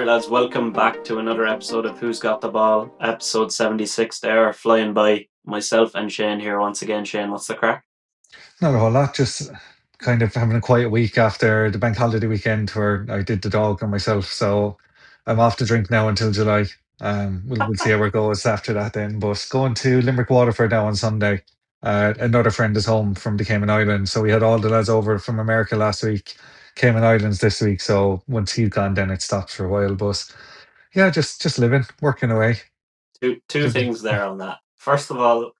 Alright, lads, welcome back to another episode of Who's Got the Ball, episode 76 there, flying by. Myself and Shane here once again. Shane, what's the crack? Not a whole lot, just kind of having a quiet week after the bank holiday weekend where I did the dog and myself. So I'm off to drink now until July. We'll see how it goes after that then. But going to Limerick Waterford now on Sunday. Another friend is home from the Cayman Islands. So we had all the lads over from America last week, Cayman Islands this week. So once he's gone, then it stops for a while. But yeah, just living, working away. Two things there on that. First of all,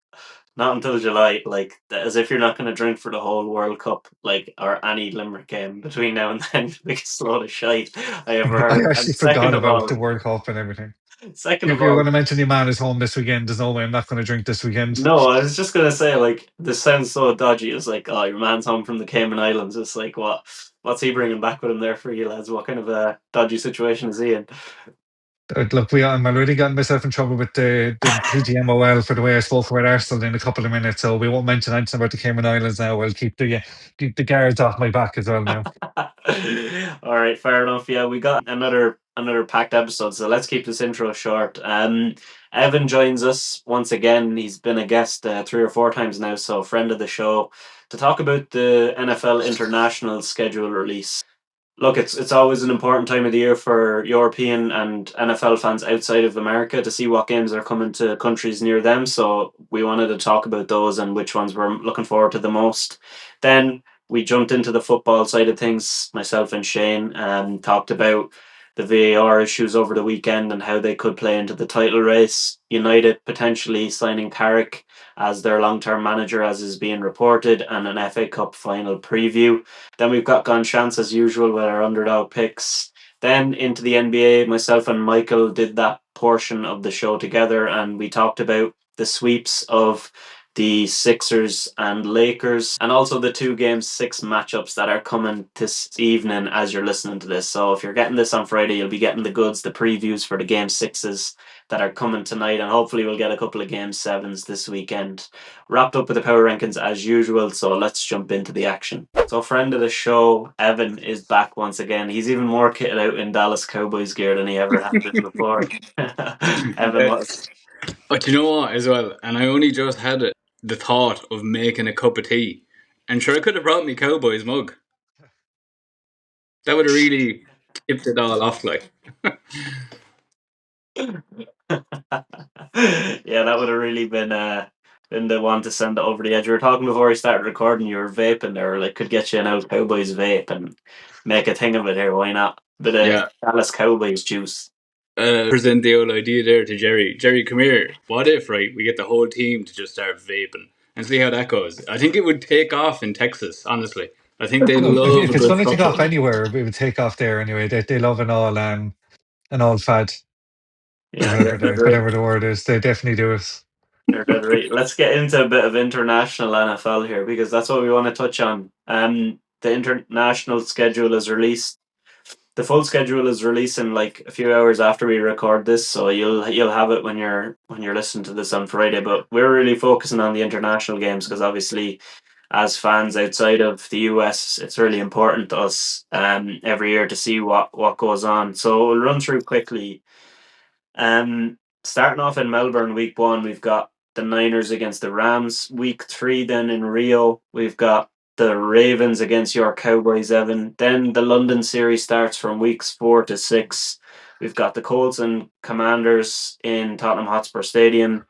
not until July, like as if you're not going to drink for the whole World Cup, like or any Limerick game between now and then. The biggest load of shite I ever I heard. And actually forgot about the World Cup and everything. second of If you're all, going to mention your man is home this weekend, there's no way I'm not going to drink this weekend. no, I was just gonna say, like, this sounds so dodgy. It's like, oh, your man's home from the Cayman Islands. It's like, what's he bringing back with him there for you lads? What kind of a dodgy situation is he in? Look, I'm already gotten myself in trouble with the PGMOL for the way I spoke about Arsenal in a couple of minutes, so we won't mention anything about the Cayman Islands now. I'll keep the guards off my back as well now. All right, fair enough. Yeah, we got another packed episode, so let's keep this intro short. Evan joins us once again. He's been a guest 3 or 4 times now, so friend of the show, to talk about the NFL international schedule release. Look, it's always an important time of the year for European and NFL fans outside of America to see what games are coming to countries near them. So we wanted to talk about those and which ones we're looking forward to the most. Then we jumped into the football side of things. Myself and Shane talked about the VAR issues over the weekend and how they could play into the title race. United potentially signing Carrick as their long-term manager, as is being reported, and an FA Cup final preview. Then we've got Gone Chance as usual with our underdog picks. Then into the NBA, myself and Michael did that portion of the show together, and we talked about the sweeps of the Sixers and Lakers, and also the two game six matchups that are coming this evening as you're listening to this. So if you're getting this on Friday, you'll be getting the goods, the previews for the game sixes that are coming tonight, and hopefully we'll get a couple of game sevens this weekend. Wrapped up with the power rankings as usual, so let's jump into the action. So friend of the show, Evan, is back once again. He's even more kitted out in Dallas Cowboys gear than he ever had been before. Evan, what? But you know what, as well, and I only just had the thought of making a cup of tea, and sure, I could have brought me Cowboys mug. That would have really tipped it all off, like. Yeah, that would have really been the one to send it over the edge. We were talking before we started recording. You were vaping there, like could get you an old Cowboys vape and make a thing of it here. Why not? Bit of Yeah. Dallas Cowboys juice. Present the old idea there to Jerry. Jerry, come here. What if, right, we get the whole team to just start vaping and see how that goes? I think it would take off in Texas, honestly. I think they Look, love if a it's good going to take off puff. anywhere, it would take off there anyway. They love an all fad or Yeah, you're dead right. whatever the word is. They definitely do it. You're dead right. Let's get into a bit of international NFL here because that's what we want to touch on. The international schedule is released. The full schedule is releasing like a few hours after we record this, so you'll have it when you're listening to this on Friday. But we're really focusing on the international games because obviously, as fans outside of the US, it's really important to us every year to see what goes on. So we'll run through quickly. Starting off in Melbourne, week one, we've got the Niners against the Rams. Week three, then in Rio, we've got the Ravens against your Cowboys, Evan. Then the London series starts from weeks 4 to 6. We've got the Colts and Commanders in Tottenham Hotspur Stadium.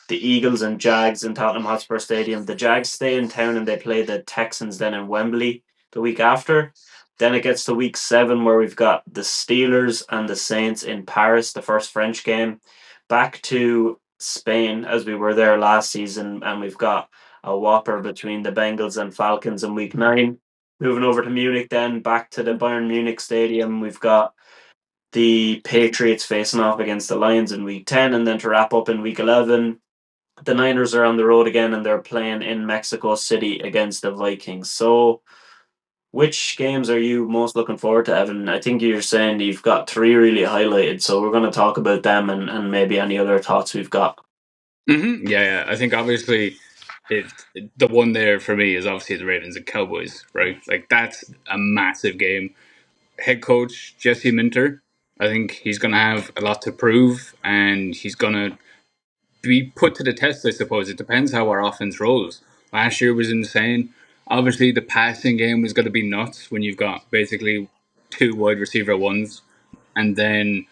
The Eagles and Jags in Tottenham Hotspur Stadium. The Jags stay in town and they play the Texans then in Wembley the week after. Then it gets to week 7 where we've got the Steelers and the Saints in Paris, the first French game. Back to Spain as we were there last season, and we've got a whopper between the Bengals and Falcons in week 9. Moving over to Munich, then back to the Bayern Munich Stadium, we've got the Patriots facing off against the Lions in week 10, and then to wrap up in week 11, the Niners are on the road again and they're playing in Mexico City against the Vikings. So, which games are you most looking forward to, Evan? I think you're saying you've got three really highlighted, so we're going to talk about them and maybe any other thoughts we've got. Yeah. I think obviously the one there for me is obviously the Ravens and Cowboys, right? Like that's a massive game. Head coach Jesse Minter, I think he's going to have a lot to prove, and he's going to be put to the test, I suppose. It depends how our offense rolls. Last year was insane. Obviously, the passing game was going to be nuts when you've got basically two wide receiver ones. And then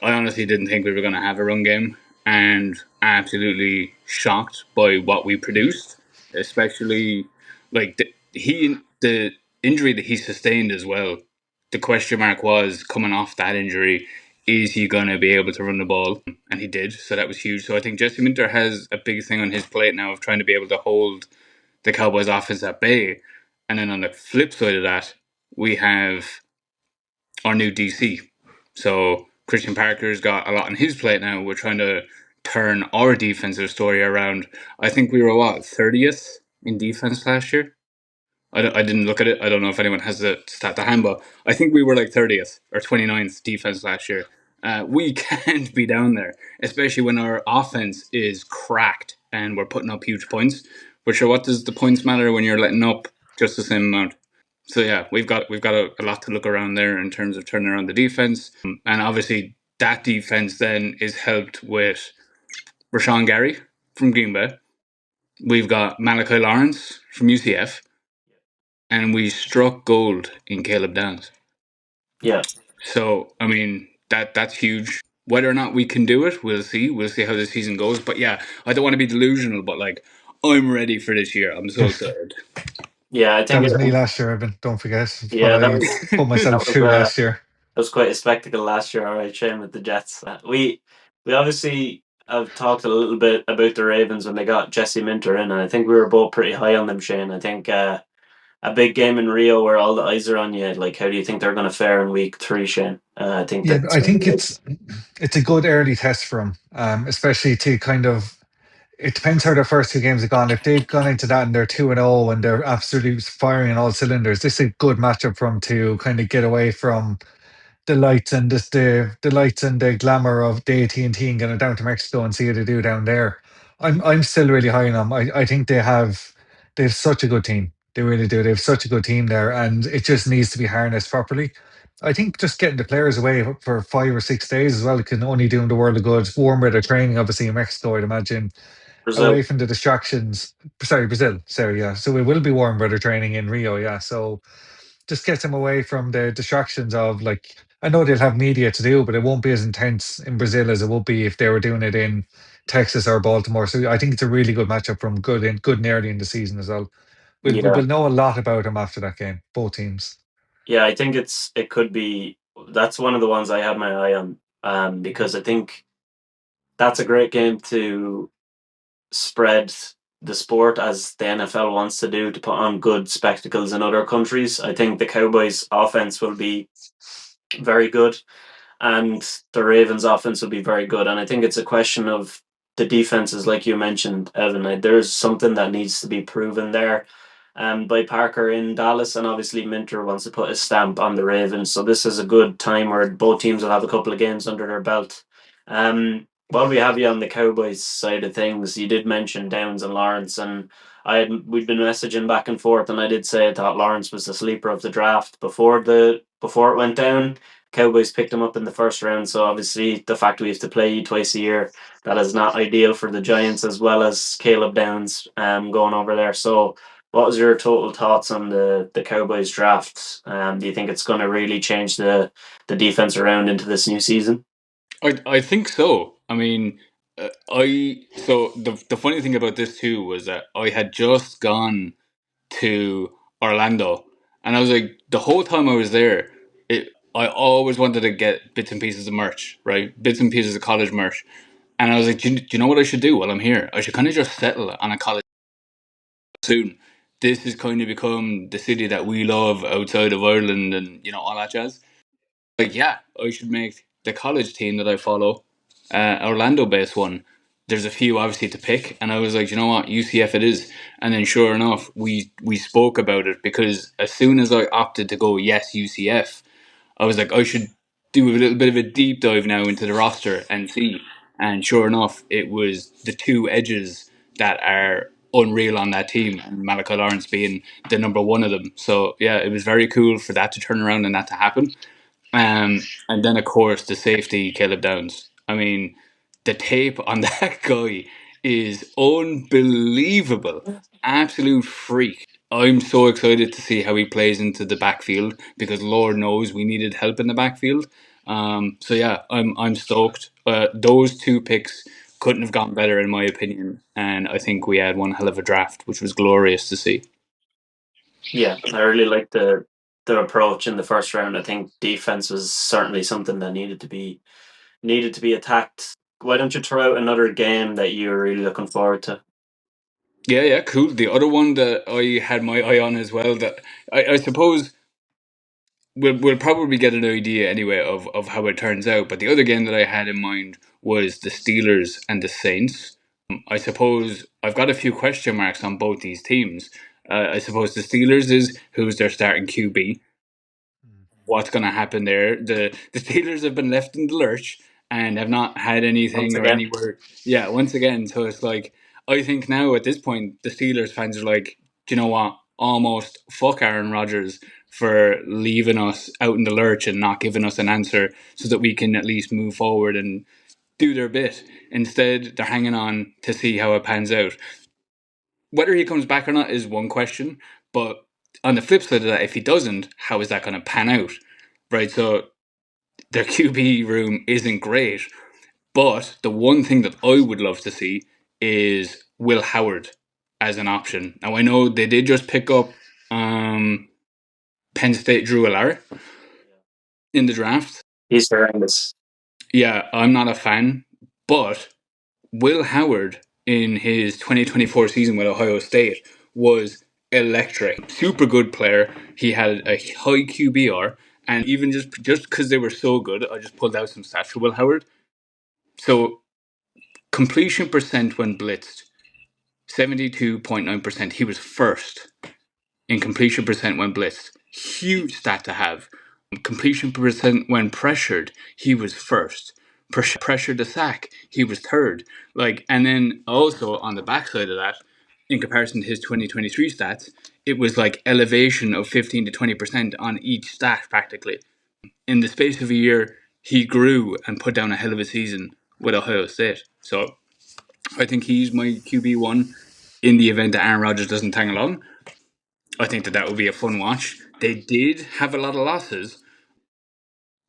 I honestly didn't think we were going to have a run game, and absolutely shocked by what we produced, especially like the injury that he sustained as well. The question mark was coming off that injury, is he going to be able to run the ball? And he did, so that was huge. So I think Jesse Minter has a big thing on his plate now of trying to be able to hold the Cowboys' offense at bay. And then on the flip side of that, we have our new DC. So Christian Parker's got a lot on his plate now. We're trying to turn our defensive story around. I think we were, 30th in defense last year? I didn't look at it. I don't know if anyone has the stat to hand, but I think we were like 30th or 29th defense last year. We can't be down there, especially when our offense is cracked and we're putting up huge points. But sure, what does the points matter when you're letting up just the same amount? So yeah, we've got a lot to look around there in terms of turning around the defense, and obviously that defense then is helped with Rashawn Gary from Green Bay. We've got Malachi Lawrence from UCF, and we struck gold in Caleb Downs. Yeah. So I mean that's huge. Whether or not we can do it, we'll see. We'll see how the season goes. But yeah, I don't want to be delusional, but like I'm ready for this year. I'm so excited. Yeah, I That think was me last year, Evan. Don't forget what yeah, I put myself was through last year. that was quite a spectacle last year. All right, Shane, with the Jets. We obviously have talked a little bit about the Ravens when they got Jesse Minter in, and I think we were both pretty high on them, Shane. I think a big game in Rio where all the eyes are on you. Like, how do you think they're going to fare in week 3, Shane? I think Yeah, that's I going to think be it's a good early test for them, especially to kind of. It depends how their first two games have gone. If they've gone into that and they're 2-0 and they're absolutely firing on all cylinders, this is a good matchup for them to kind of get away from the lights and just the lights and the glamour of the AT&T and getting down to Mexico and see how they do down there. I'm still really high on them. I think they have such a good team. They really do. They have such a good team there, and it just needs to be harnessed properly. I think just getting the players away for 5 or 6 days as well can only do them the world of good. Warm weather training, obviously in Mexico, I'd imagine, Brazil. away from the distractions. Sorry, Brazil. Sorry, yeah. So it will be warm weather training in Rio, yeah. So just gets them away from the distractions of like I know they'll have media to do, but it won't be as intense in Brazil as it would be if they were doing it in Texas or Baltimore. So I think it's a really good matchup from good and early in the season as well. Yeah, We'll know a lot about them after that game, both teams. yeah. I think it could be. That's one of the ones I have my eye on. Because I think that's a great game to spread the sport as the NFL wants to do to put on good spectacles in other countries. I think the Cowboys' offense will be very good, and the Ravens' offense will be very good. And I think it's a question of the defenses, like you mentioned, Evan. There's something that needs to be proven there. By Parker in Dallas, and obviously Minter wants to put his stamp on the Ravens. So this is a good time where both teams will have a couple of games under their belt. While we have you on the Cowboys side of things, you did mention Downs and Lawrence, and we'd been messaging back and forth, and I did say I thought Lawrence was the sleeper of the draft before it went down. Cowboys picked him up in the first round, so obviously the fact we have to play you twice a year, that is not ideal for the Giants, as well as Caleb Downs going over there. So what was your total thoughts on the Cowboys draft? Do you think it's going to really change the defense around into this new season? I think so. I mean, the funny thing about this too was that I had just gone to Orlando, and I was like, the whole time I was there, I always wanted to get bits and pieces of merch, right? Bits and pieces of college merch, and I was like, do you know what I should do while I'm here? I should kind of just settle on a college soon. This has kind of become the city that we love outside of Ireland, and all that jazz. Like, yeah, I should make the college team that I follow, Orlando based one. There's a few obviously to pick, and I was like, you know what, UCF it is. And then sure enough, we spoke about it, because as soon as I opted to go yes UCF, I was like, I should do a little bit of a deep dive now into the roster and see. And sure enough, it was the two edges that are unreal on that team, and Malachi Lawrence being the number one of them. So yeah, it was very cool for that to turn around and that to happen. And then, of course, the safety, Caleb Downs. I mean, the tape on that guy is unbelievable. Absolute freak. I'm so excited to see how he plays into the backfield because Lord knows we needed help in the backfield. So yeah, I'm stoked. Those two picks couldn't have gone better in my opinion, and I think we had one hell of a draft, which was glorious to see. Yeah, I really liked the approach in the first round. I think defense was certainly something that needed to be attacked. Why don't you throw out another game that you're really looking forward to? Yeah, cool. The other one that I had my eye on as well, that I suppose we'll probably get an idea anyway of how it turns out. But the other game that I had in mind was the Steelers and the Saints. I suppose I've got a few question marks on both these teams. I suppose the Steelers is who's their starting QB. What's going to happen there? The Steelers have been left in the lurch and have not had Once anything or again, anywhere. Yeah, once again. So it's like I think now at this point the Steelers fans are like, do you know what? Almost fuck Aaron Rodgers for leaving us out in the lurch and not giving us an answer so that we can at least move forward and do their bit. Instead, they're hanging on to see how it pans out. Whether he comes back or not is one question, but on the flip side of that, if he doesn't, how is that going to pan out? Right, so their QB room isn't great, but the one thing that I would love to see is Will Howard as an option. Now I know they did just pick up Penn State Drew Allar in the draft. he's horrendous. Yeah, I'm not a fan, but Will Howard in his 2024 season with Ohio State was electric. Super good player. He had a high QBR, and even just because they were so good, I just pulled out some stats for Will Howard. So completion percent when blitzed, 72.9%. He was first in completion percent when blitzed. Huge stat to have. Completion percent when pressured, he was first. Pressure to sack, he was third. And then also on the backside of that, in comparison to his 2023 stats, it was like elevation of 15 to 20% on each stat practically. In the space of a year, he grew and put down a hell of a season with Ohio State. So I think he's my QB1 in the event that Aaron Rodgers doesn't tag along. I think that would be a fun watch. They did have a lot of losses,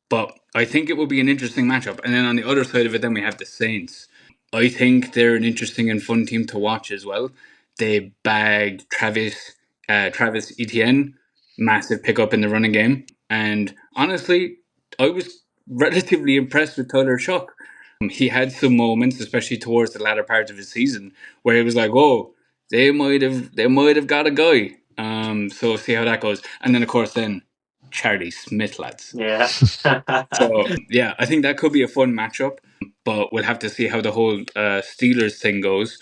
but I think it will be an interesting matchup. And then on the other side of it, then we have the Saints. I think they're an interesting and fun team to watch as well. They bagged Travis Etienne, massive pickup in the running game. And honestly, I was relatively impressed with Tyler Shuck. He had some moments, especially towards the latter part of his season, where he was like, "Whoa, they might have got a guy." So see how that goes. And then of course, then Charlie Smith, lads. Yeah. So yeah, I think that could be a fun matchup, but we'll have to see how the whole Steelers thing goes.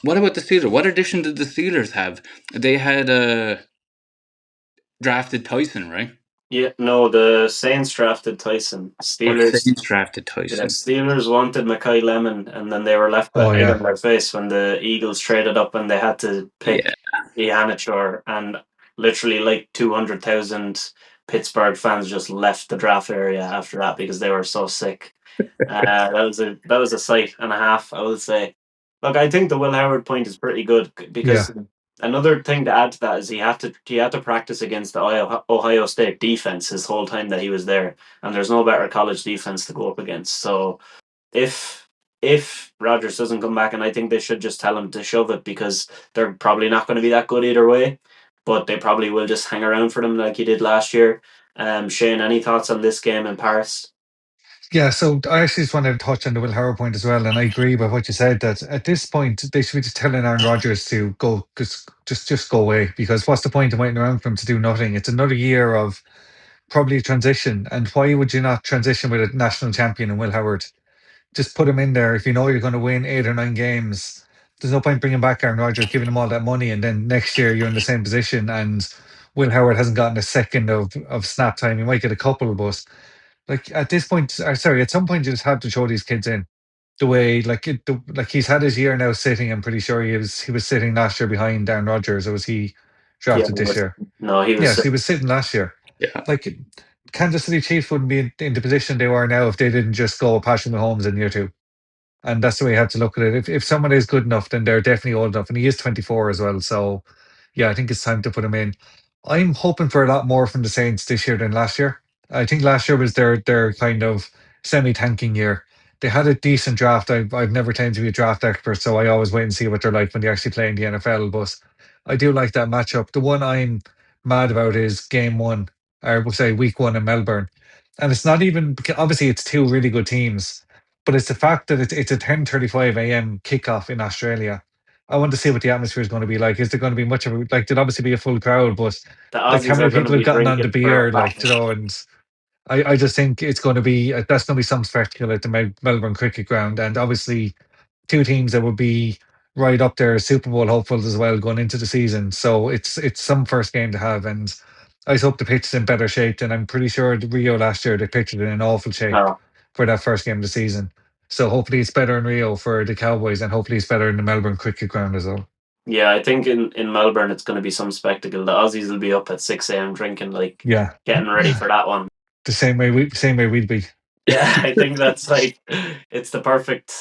What about the Steelers? What addition did the Steelers have? They had drafted Tyson, right? Yeah, no, the Saints drafted Tyson. Or Steelers, Saints drafted yeah, Tyson. Steelers wanted Mackay Lemon, and then they were left with Oh egg yeah, on their face when the Eagles traded up and they had to pick Yeah, Ianachor, and literally like 200,000 Pittsburgh fans just left the draft area after that because they were so sick. That was a sight and a half, I would say. Look, I think the Will Howard point is pretty good yeah. because another thing to add to that is he had to practice against the Ohio State defense his whole time that he was there, and there's no better college defense to go up against. So if Rodgers doesn't come back, and I think they should just tell him to shove it because they're probably not going to be that good either way, but they probably will just hang around for them like he did last year. Shane, any thoughts on this game in Paris? Yeah, so I actually just want to touch on the Will Howard point as well, and I agree with what you said that at this point they should be just telling Aaron Rodgers to go, just go away, because what's the point of waiting around for him to do nothing? It's another year of probably transition, and why would you not transition with a national champion in Will Howard? Just put him in there if you know you're going to win 8 or 9 games. There's no point bringing back Aaron Rodgers, giving him all that money, and then next year you're in the same position, and Will Howard hasn't gotten a second of snap time. He might get a couple, but like at this point, sorry, at some point you just have to throw these kids in. The way, like he's had his year now sitting. I'm pretty sure he was sitting last year behind Aaron Rodgers, or was he Yeah, drafted this year? no, he was. Yes, he was sitting last year. yeah. Like, Kansas City Chiefs wouldn't be in the position they were now if they didn't just go with Patrick Mahomes in year two. And that's the way you have to look at it. If someone is good enough, then they're definitely old enough. And he is 24 as well. So, yeah, I think it's time to put him in. I'm hoping for a lot more from the Saints this year than last year. I think last year was their kind of semi-tanking year. They had a decent draft. I've never claimed to be a draft expert, so I always wait and see what they're like when they actually play in the NFL. But I do like that matchup. The one I'm mad about is game one, or we'll say week one in Melbourne. And it's not even, because obviously it's two really good teams, but it's the fact that it's a 10:35 a.m. kickoff in Australia. I want to see what the atmosphere is going to be like. Is there going to be much of a, like, there'll obviously be a full crowd, but The like how Aussies many are going to people have be gotten on the drinking for a beer, like, fact. and I just think it's going to be, that's going to be some spectacle at the Melbourne Cricket Ground. And obviously, two teams that would be right up there, Super Bowl hopefuls as well going into the season. So it's some first game to have. And I just hope the pitch is in better shape than I'm pretty sure the Rio last year, they pitched it in awful shape No. for that first game of the season. So hopefully it's better in Rio for the Cowboys, and hopefully it's better in the Melbourne Cricket Ground as well. Yeah, I think in Melbourne it's going to be some spectacle. The Aussies will be up at 6 a.m. drinking, like Yeah. getting ready for that one. The same way we'd be. Yeah, I think that's like it's the perfect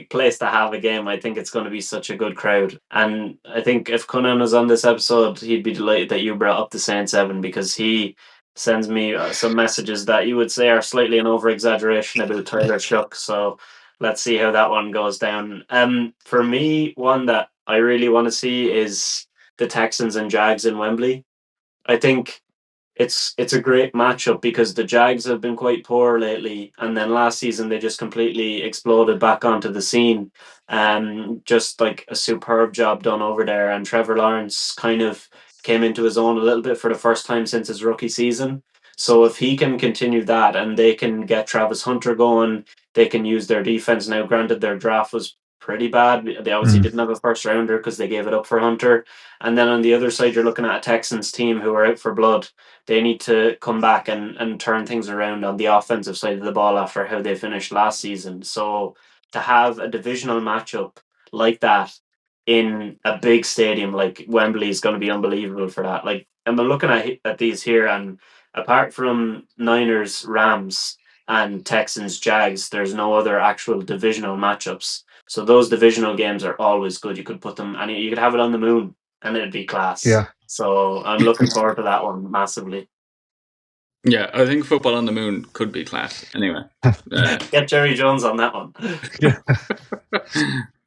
place to have a game. I think it's going to be such a good crowd, and I think if Conan was on this episode, he'd be delighted that you brought up the Saints, Evan, because he sends me some messages that you would say are slightly an over exaggeration about Tyler Shook. So let's see how that one goes down. For me, one that I really want to see is the Texans and Jags in Wembley. I think it's a great matchup because the Jags have been quite poor lately, and then last season they just completely exploded back onto the scene. Just like a superb job done over there, and Trevor Lawrence kind of came into his own a little bit for the first time since his rookie season. So if he can continue that, and they can get Travis Hunter going, they can use their defense. Now, granted, their draft was pretty bad. They obviously Mm. didn't have a first rounder because they gave it up for Hunter. And then on the other side, you're looking at a Texans team who are out for blood. They need to come back and turn things around on the offensive side of the ball after how they finished last season. So to have a divisional matchup like that in a big stadium like Wembley is going to be unbelievable for that. Like, I'm looking at these here, and apart from Niners, Rams, and Texans, Jags, there's no other actual divisional matchups. So those divisional games are always good. You could put them, and you could have it on the moon, and it'd be class. Yeah. So I'm looking forward to that one massively. Yeah, I think football on the moon could be class. Anyway, Get Jerry Jones on that one. Yeah.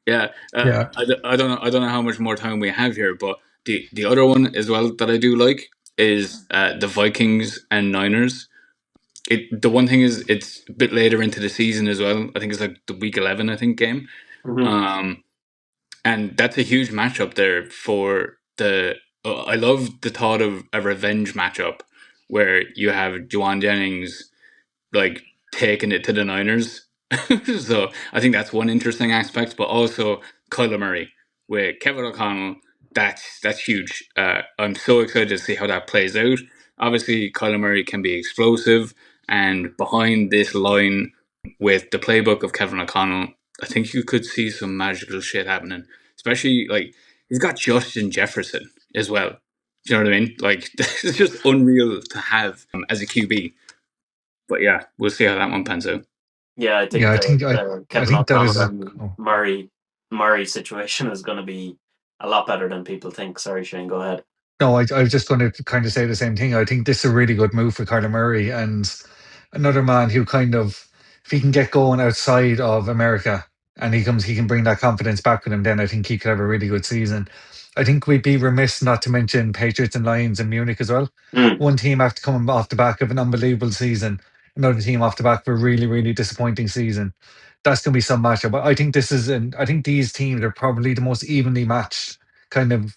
yeah. Yeah. I don't know how much more time we have here, but the other one as well that I do like is the Vikings and Niners. The one thing is it's a bit later into the season as well. I think it's like the week 11, I think, game. Mhm. And that's a huge matchup there for the. I love the thought of a revenge matchup where you have Juwan Jennings like taking it to the Niners. So I think that's one interesting aspect, but also Kyler Murray with Kevin O'Connell. That's huge. I'm so excited to see how that plays out. Obviously, Kyler Murray can be explosive, and behind this line with the playbook of Kevin O'Connell, I think you could see some magical shit happening. Especially like he's got Justin Jefferson as well. Do you know what I mean? Like it's just unreal to have as a QB. But yeah, we'll see how that one pans out. Yeah, I think Yeah, the I Kevin think that O'Connell is and Murray situation is going to be a lot better than people think. Sorry, Shane, go ahead. no, I was just going to kind of say the same thing. I think this is a really good move for Kyler Murray, and another man who kind of, if he can get going outside of America and he can bring that confidence back with him, then I think he could have a really good season. I think we'd be remiss not to mention Patriots and Lions in Munich as well. Mm. One team after coming off the back of an unbelievable season, another team off the back of a really, really disappointing season. That's going to be some matchup. But I think these teams are probably the most evenly matched kind of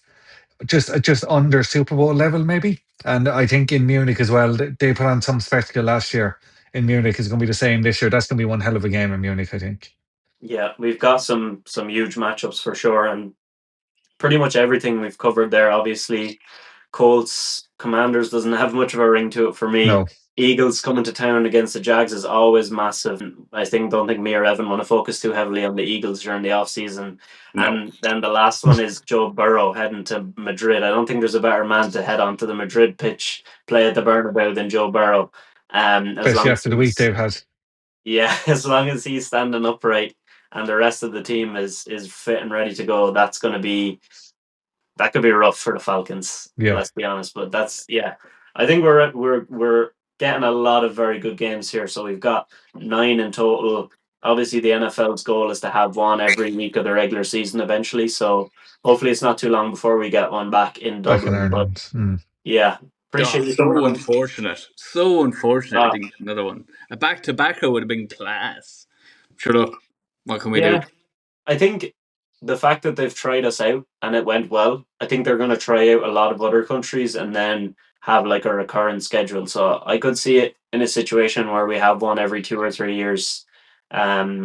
just under Super Bowl level, maybe. And I think in Munich as well, they put on some spectacle last year. In Munich is going to be the same this year. That's going to be one hell of a game in Munich, I think. Yeah, we've got some huge matchups for sure, and pretty much everything we've covered there. Obviously, Colts Commanders doesn't have much of a ring to it for me. No. Eagles coming to town against the Jags is always massive. Don't think me or Evan want to focus too heavily on the Eagles during the off season. No. And then the last one is Joe Burrow heading to Madrid. I don't think there's a better man to head on to the Madrid pitch, play at the Bernabeu than Joe Burrow. As Especially long as after the week they've had. yeah, as long as he's standing upright and the rest of the team is fit and ready to go, that could be rough for the Falcons. Yeah, Let's be honest, but that's yeah. I think we're getting a lot of very good games here. So we've got 9 in total. Obviously, the NFL's goal is to have one every week of the regular season eventually. So hopefully, it's not too long before we get one back in back in Dublin. But Ireland. yeah, Oh, appreciate you coming so on. unfortunate. So unfortunate we Uh, didn't get another one. A back to backer would have been class. Sure, look, what can we do? yeah, I think the fact that they've tried us out and it went well, I think they're going to try out a lot of other countries and then have like a recurrent schedule. So I could see it in a situation where we have one every 2 or 3 years,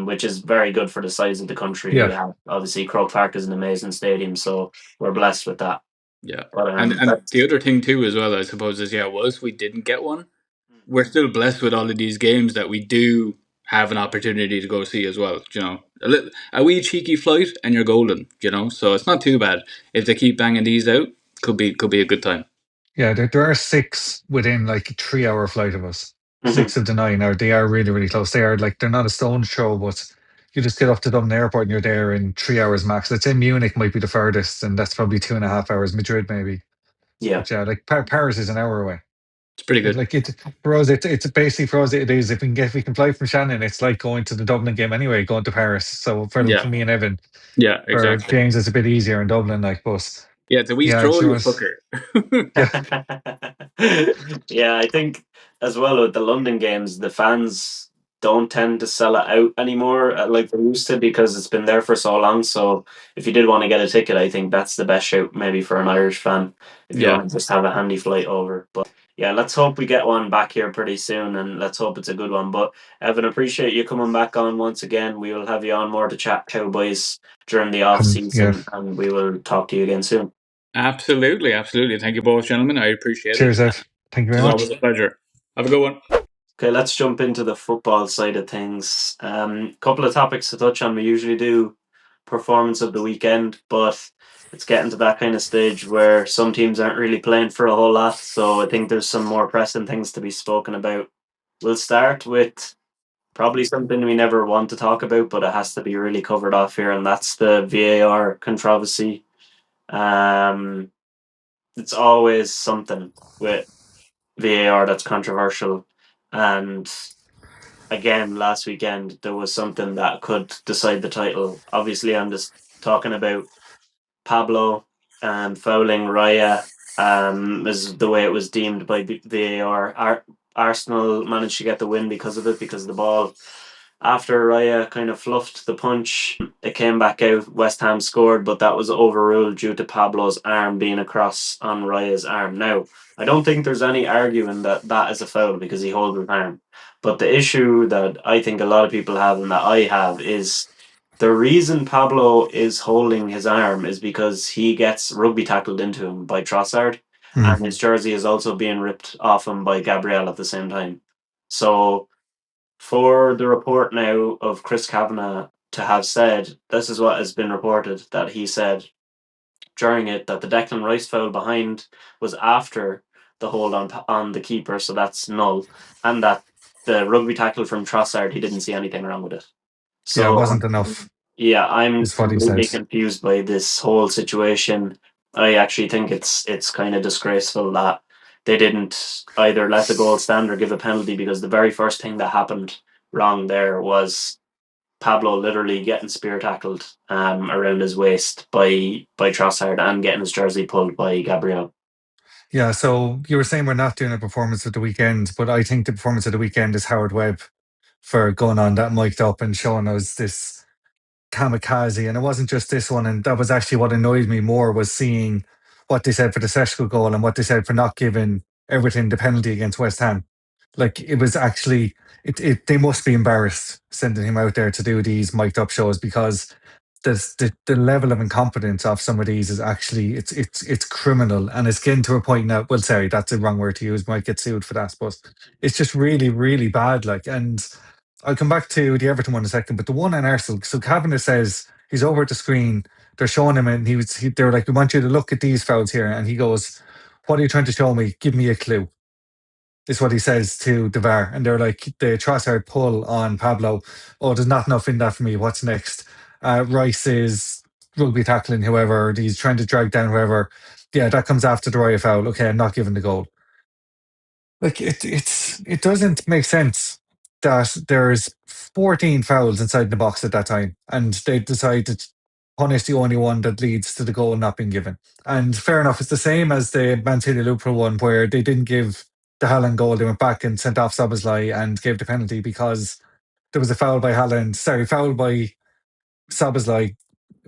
which is very good for the size of the country we Yeah, have. Obviously, Croke Park is an amazing stadium, so we're blessed with that. Yeah. But And that's, the other thing too as well, I suppose, is was we didn't get one. We're still blessed with all of these games that we do have an opportunity to go see as well. A wee cheeky flight and you're golden. So it's not too bad if they keep banging these out. Could be a good time. yeah. There are 6 within like a 3-hour flight of us. Mhm. 6 of the 9 are they are really really close. They are like they're not a stone throw, but you just get up to Dublin Airport and you're there in 3 hours max. Let's say Munich might be the furthest, and that's probably 2.5 hours. Madrid maybe, Yeah. but yeah, like Paris is an hour away. It's pretty It good. like it for us. It's basically for us. It is if we can fly from Shannon, it's like going to the Dublin game anyway, going to Paris. So for Yeah. me and Evan, Yeah, for exactly. James, it's a bit easier in Dublin, like but Yeah, it's a wee yeah, stroll, do you you know what? fucker. Yeah, Yeah, I think as well with the London games, the fans don't tend to sell it out anymore like they used to because it's been there for so long. So if you did want to get a ticket, I think that's the best shout maybe for an Irish fan if you Yeah, want to just have a handy flight over. But yeah, let's hope we get one back here pretty soon and let's hope it's a good one. But Evan, appreciate you coming back on once again. We will have you on more to chat Cowboys during the off yeah. season and we will talk to you again soon. absolutely, absolutely. Thank you both, gentlemen. I appreciate it. Cheers, Ev. Thank you It very was always much. a pleasure. Have a good one. Okay, let's jump into the football side of things. Couple of topics to touch on. We usually do performance of the weekend, but it's getting to that kind of stage where some teams aren't really playing for a whole lot. So I think there's some more pressing things to be spoken about. We'll start with probably something we never want to talk about, but it has to be really covered off here, and that's the VAR controversy. Um, it's always something with VAR that's controversial, and again last weekend there was something that could decide the title. Obviously, I'm just talking about Pablo fouling Raya is the way it was deemed by VAR. Arsenal managed to get the win because of it, because the ball after Raya kind of fluffed the punch, it came back out. West Ham scored, but that was overruled due to Pablo's arm being across on Raya's arm. Now, I don't think there's any arguing that that is a foul because he holds his arm. But the issue that I think a lot of people have and that I have is the reason Pablo is holding his arm is because he gets rugby tackled into him by Trossard, Mm. and his jersey is also being ripped off him by Gabriel at the same time. So for the report now of Chris Kavanagh to have said, this is what has been reported, that he said during it that the Declan Rice foul behind was after the hold on the keeper, so that's null, and that the rugby tackle from Trossard, he didn't see anything wrong with it. Yeah, it So wasn't enough, yeah, I'm is what he said. completely confused by this whole situation. I actually think it's kind of disgraceful that they didn't either let the goal stand or give a penalty, because the very first thing that happened wrong there was Pablo literally getting spear tackled around his waist by Trossard and getting his jersey pulled by Gabriel. Yeah, so you were saying we're not doing a performance of the weekend, but I think the performance of the weekend is Howard Webb for going on that mic'd up and showing us this kamikaze. And it wasn't just this one, and that was actually what annoyed me more, was seeing what they said for the Seshko goal and what they said for not giving Everton the penalty against West Ham. Like it was actually they must be embarrassed sending him out there to do these mic'd up shows, because the level of incompetence of some of these is actually it's criminal, and it's getting to a point now. Well, sorry, that's the wrong word to use. Might get sued for that, but it's just really really bad. Like, and I'll come back to the Everton one in a second, but the one on Arsenal. So Kavanagh says he's over at the screen. They're showing him, and they're like, "We want you to look at these fouls here," and he goes, "What are you trying to show me? Give me a clue." is what he says to the VAR. And they're like, the Trossard pull on Pablo. Oh, there's not enough in that for me. What's next? Rice is rugby tackling whoever. He's trying to drag down whoever. Yeah, that comes after the Raya foul. Okay, I'm not giving the goal. Like it doesn't make sense that there's 14 fouls inside the box at that time, and they decide to punish the only one that leads to the goal not being given. And fair enough, it's the same as the Man City Liverpool one where they didn't give the Haaland goal. They went back and sent off Szoboszlai and gave the penalty because there was a foul by Haaland. Sorry, foul by Szoboszlai.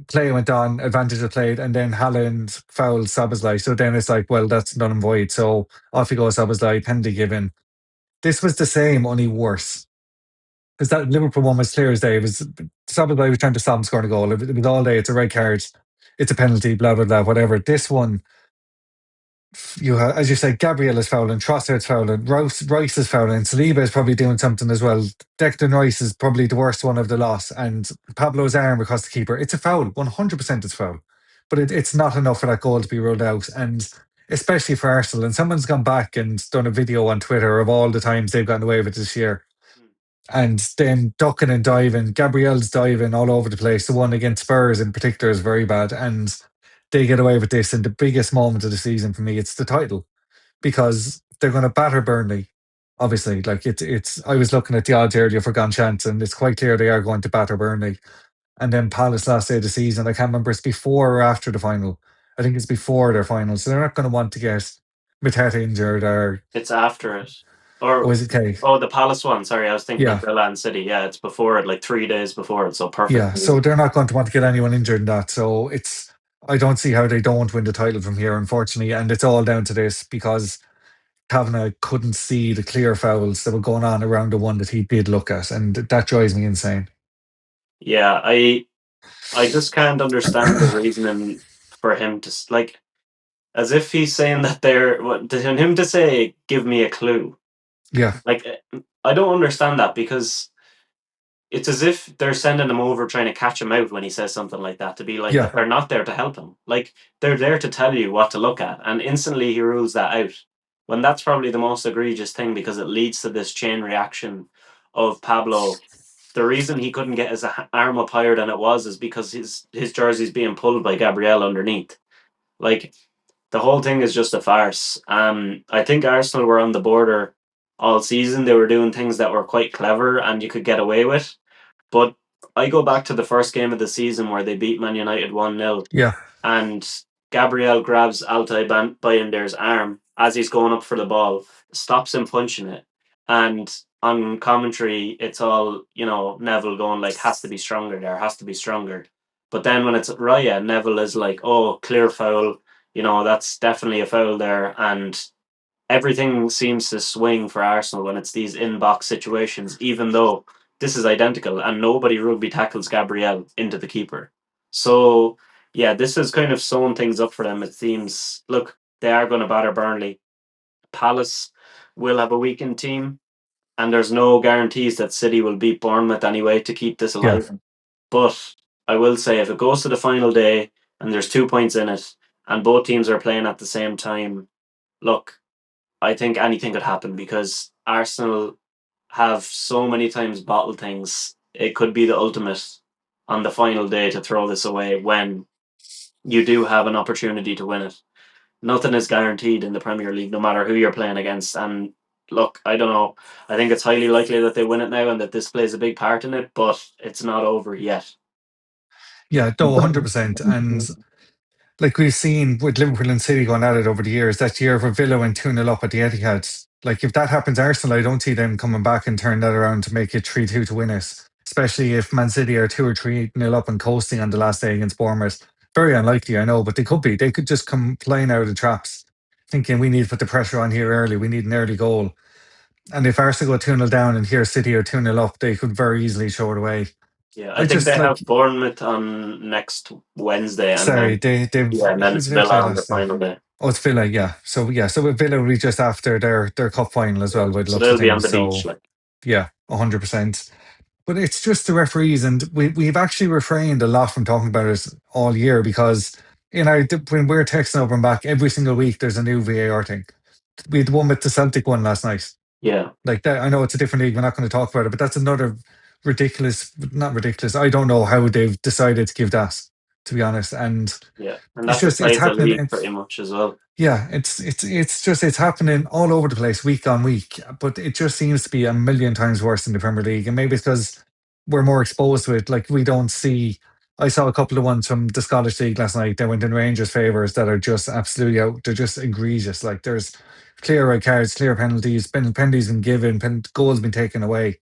Play went on, advantage of played, and then Haaland fouled Szoboszlai. So then it's like, well, that's null and void. So off you go, Szoboszlai, penalty given. This was the same, only worse. Because that Liverpool one was clear as day. It was Szoboszlai was trying to stop him scoring a goal. It was all day. It's a red card. It's a penalty. Blah blah blah. Whatever. This one, you have, as you said, Gabriel is fouling, Trossard's fouling, Rice is fouling, Saliba is probably doing something as well. Declan Rice is probably the worst one of the lot, and Pablo's arm across the keeper. It's a foul. 100% it's foul. But it's not enough for that goal to be ruled out, and especially for Arsenal. And someone's gone back and done a video on Twitter of all the times they've gotten away with it this year. And then ducking and diving, Gabriel's diving all over the place. The one against Spurs in particular is very bad. And they get away with this. And the biggest moment of the season for me, it's the title. Because they're going to batter Burnley. Obviously, like it's. I was looking at the odds earlier for Gone Chance, and it's quite clear they are going to batter Burnley. And then Palace last day of the season, I can't remember it's before or after the final. I think it's before their final. So they're not going to want to get Mateta injured or. It's after it. Or Or is it okay? oh, the Palace one. Sorry, I was thinking of Yeah. Villa and City. Yeah, it's before it, like 3 days before it. So Yeah. perfect. So they're not going to want to get anyone injured in that. So it's. I don't see how they don't win the title from here, unfortunately. And it's all down to this because Kavanagh couldn't see the clear fouls that were going on around the one that he did look at. And that drives me insane. Yeah, I just can't understand the reasoning for him to like, as if he's saying that they're what and him to say, "Give me a clue." Yeah. Like, I don't understand that because it's as if they're sending him over trying to catch him out when he says something like that, to be like, Yeah. but they're not there to help him. Like, they're there to tell you what to look at, and instantly he rules that out. When that's probably the most egregious thing because it leads to this chain reaction of Pablo. The reason he couldn't get his arm up higher than it was is because his jersey's being pulled by Gabriel underneath. Like, the whole thing is just a farce. I think Arsenal were on the border all season. They were doing things that were quite clever and you could get away with. But I go back to the first game of the season where they beat Man United 1-0, Yeah. and Gabriel grabs Altay Bayindir's arm as he's going up for the ball, stops him punching it. And on commentary, it's all, Neville going like, has to be stronger there, has to be stronger. But then when it's Raya, Neville is like, oh, clear foul, that's definitely a foul there. And everything seems to swing for Arsenal when it's these in-box situations, even though this is identical and nobody rugby tackles Gabriel into the keeper. So, yeah, this has kind of sewn things up for them, it seems. Look, they are going to batter Burnley. Palace will have a weakened team, and there's no guarantees that City will beat Bournemouth anyway to keep this alive. Yeah. But I will say, if it goes to the final day and there's 2 points in it, and both teams are playing at the same time, look, I think anything could happen because Arsenal have so many times bottled things. It could be the ultimate on the final day to throw this away when you do have an opportunity to win it. Nothing is guaranteed in the Premier League, no matter who you're playing against. And look, I don't know. I think it's highly likely that they win it now and that this plays a big part in it, but it's not over yet. Yeah, no, 100%. And like we've seen with Liverpool and City going at it over the years, that year where Villa went 2-0 up at the Etihad, like if that happens Arsenal, I don't see them coming back and turn that around to make it 3-2 to win it, especially if Man City are 2 or 3-0 up and coasting on the last day against Bournemouth. Very unlikely, I know, but they could be. They could just come flying out of the traps, thinking we need to put the pressure on here early, we need an early goal. And if Arsenal go 2-0 down and here City are 2-0 up, they could very easily show it away. Yeah, I I think just they like, have Bournemouth on next Wednesday, and sorry, then they've, yeah, and then who it's did they play Villa on the last day? final day. Oh, it's Villa, yeah. So with Villa will be just after their cup final as well, by the So looks of they'll be on things. the beach, So like. yeah, 100%. But it's just the referees, and we've actually refrained a lot from talking about it all year because when we're texting over and back every single week, there's a new VAR thing. we had the one with the Celtic one last night. Yeah, Like that, I know it's a different league. We're not going to talk about it, but that's another ridiculous. Not ridiculous. I don't know how they've decided to give that. To be honest, and yeah, and it's that just it's decides the happening. league pretty much as well. Yeah, it's just it's happening all over the place week on week, but it just seems to be a million times worse in the Premier League, and maybe it's because we're more exposed to it. Like we don't see. I saw a couple of ones from the Scottish League last night. They went in Rangers' favours that are just absolutely out. They're just egregious. Like there's clear red cards, clear penalties, penalties been given, goals been taken away,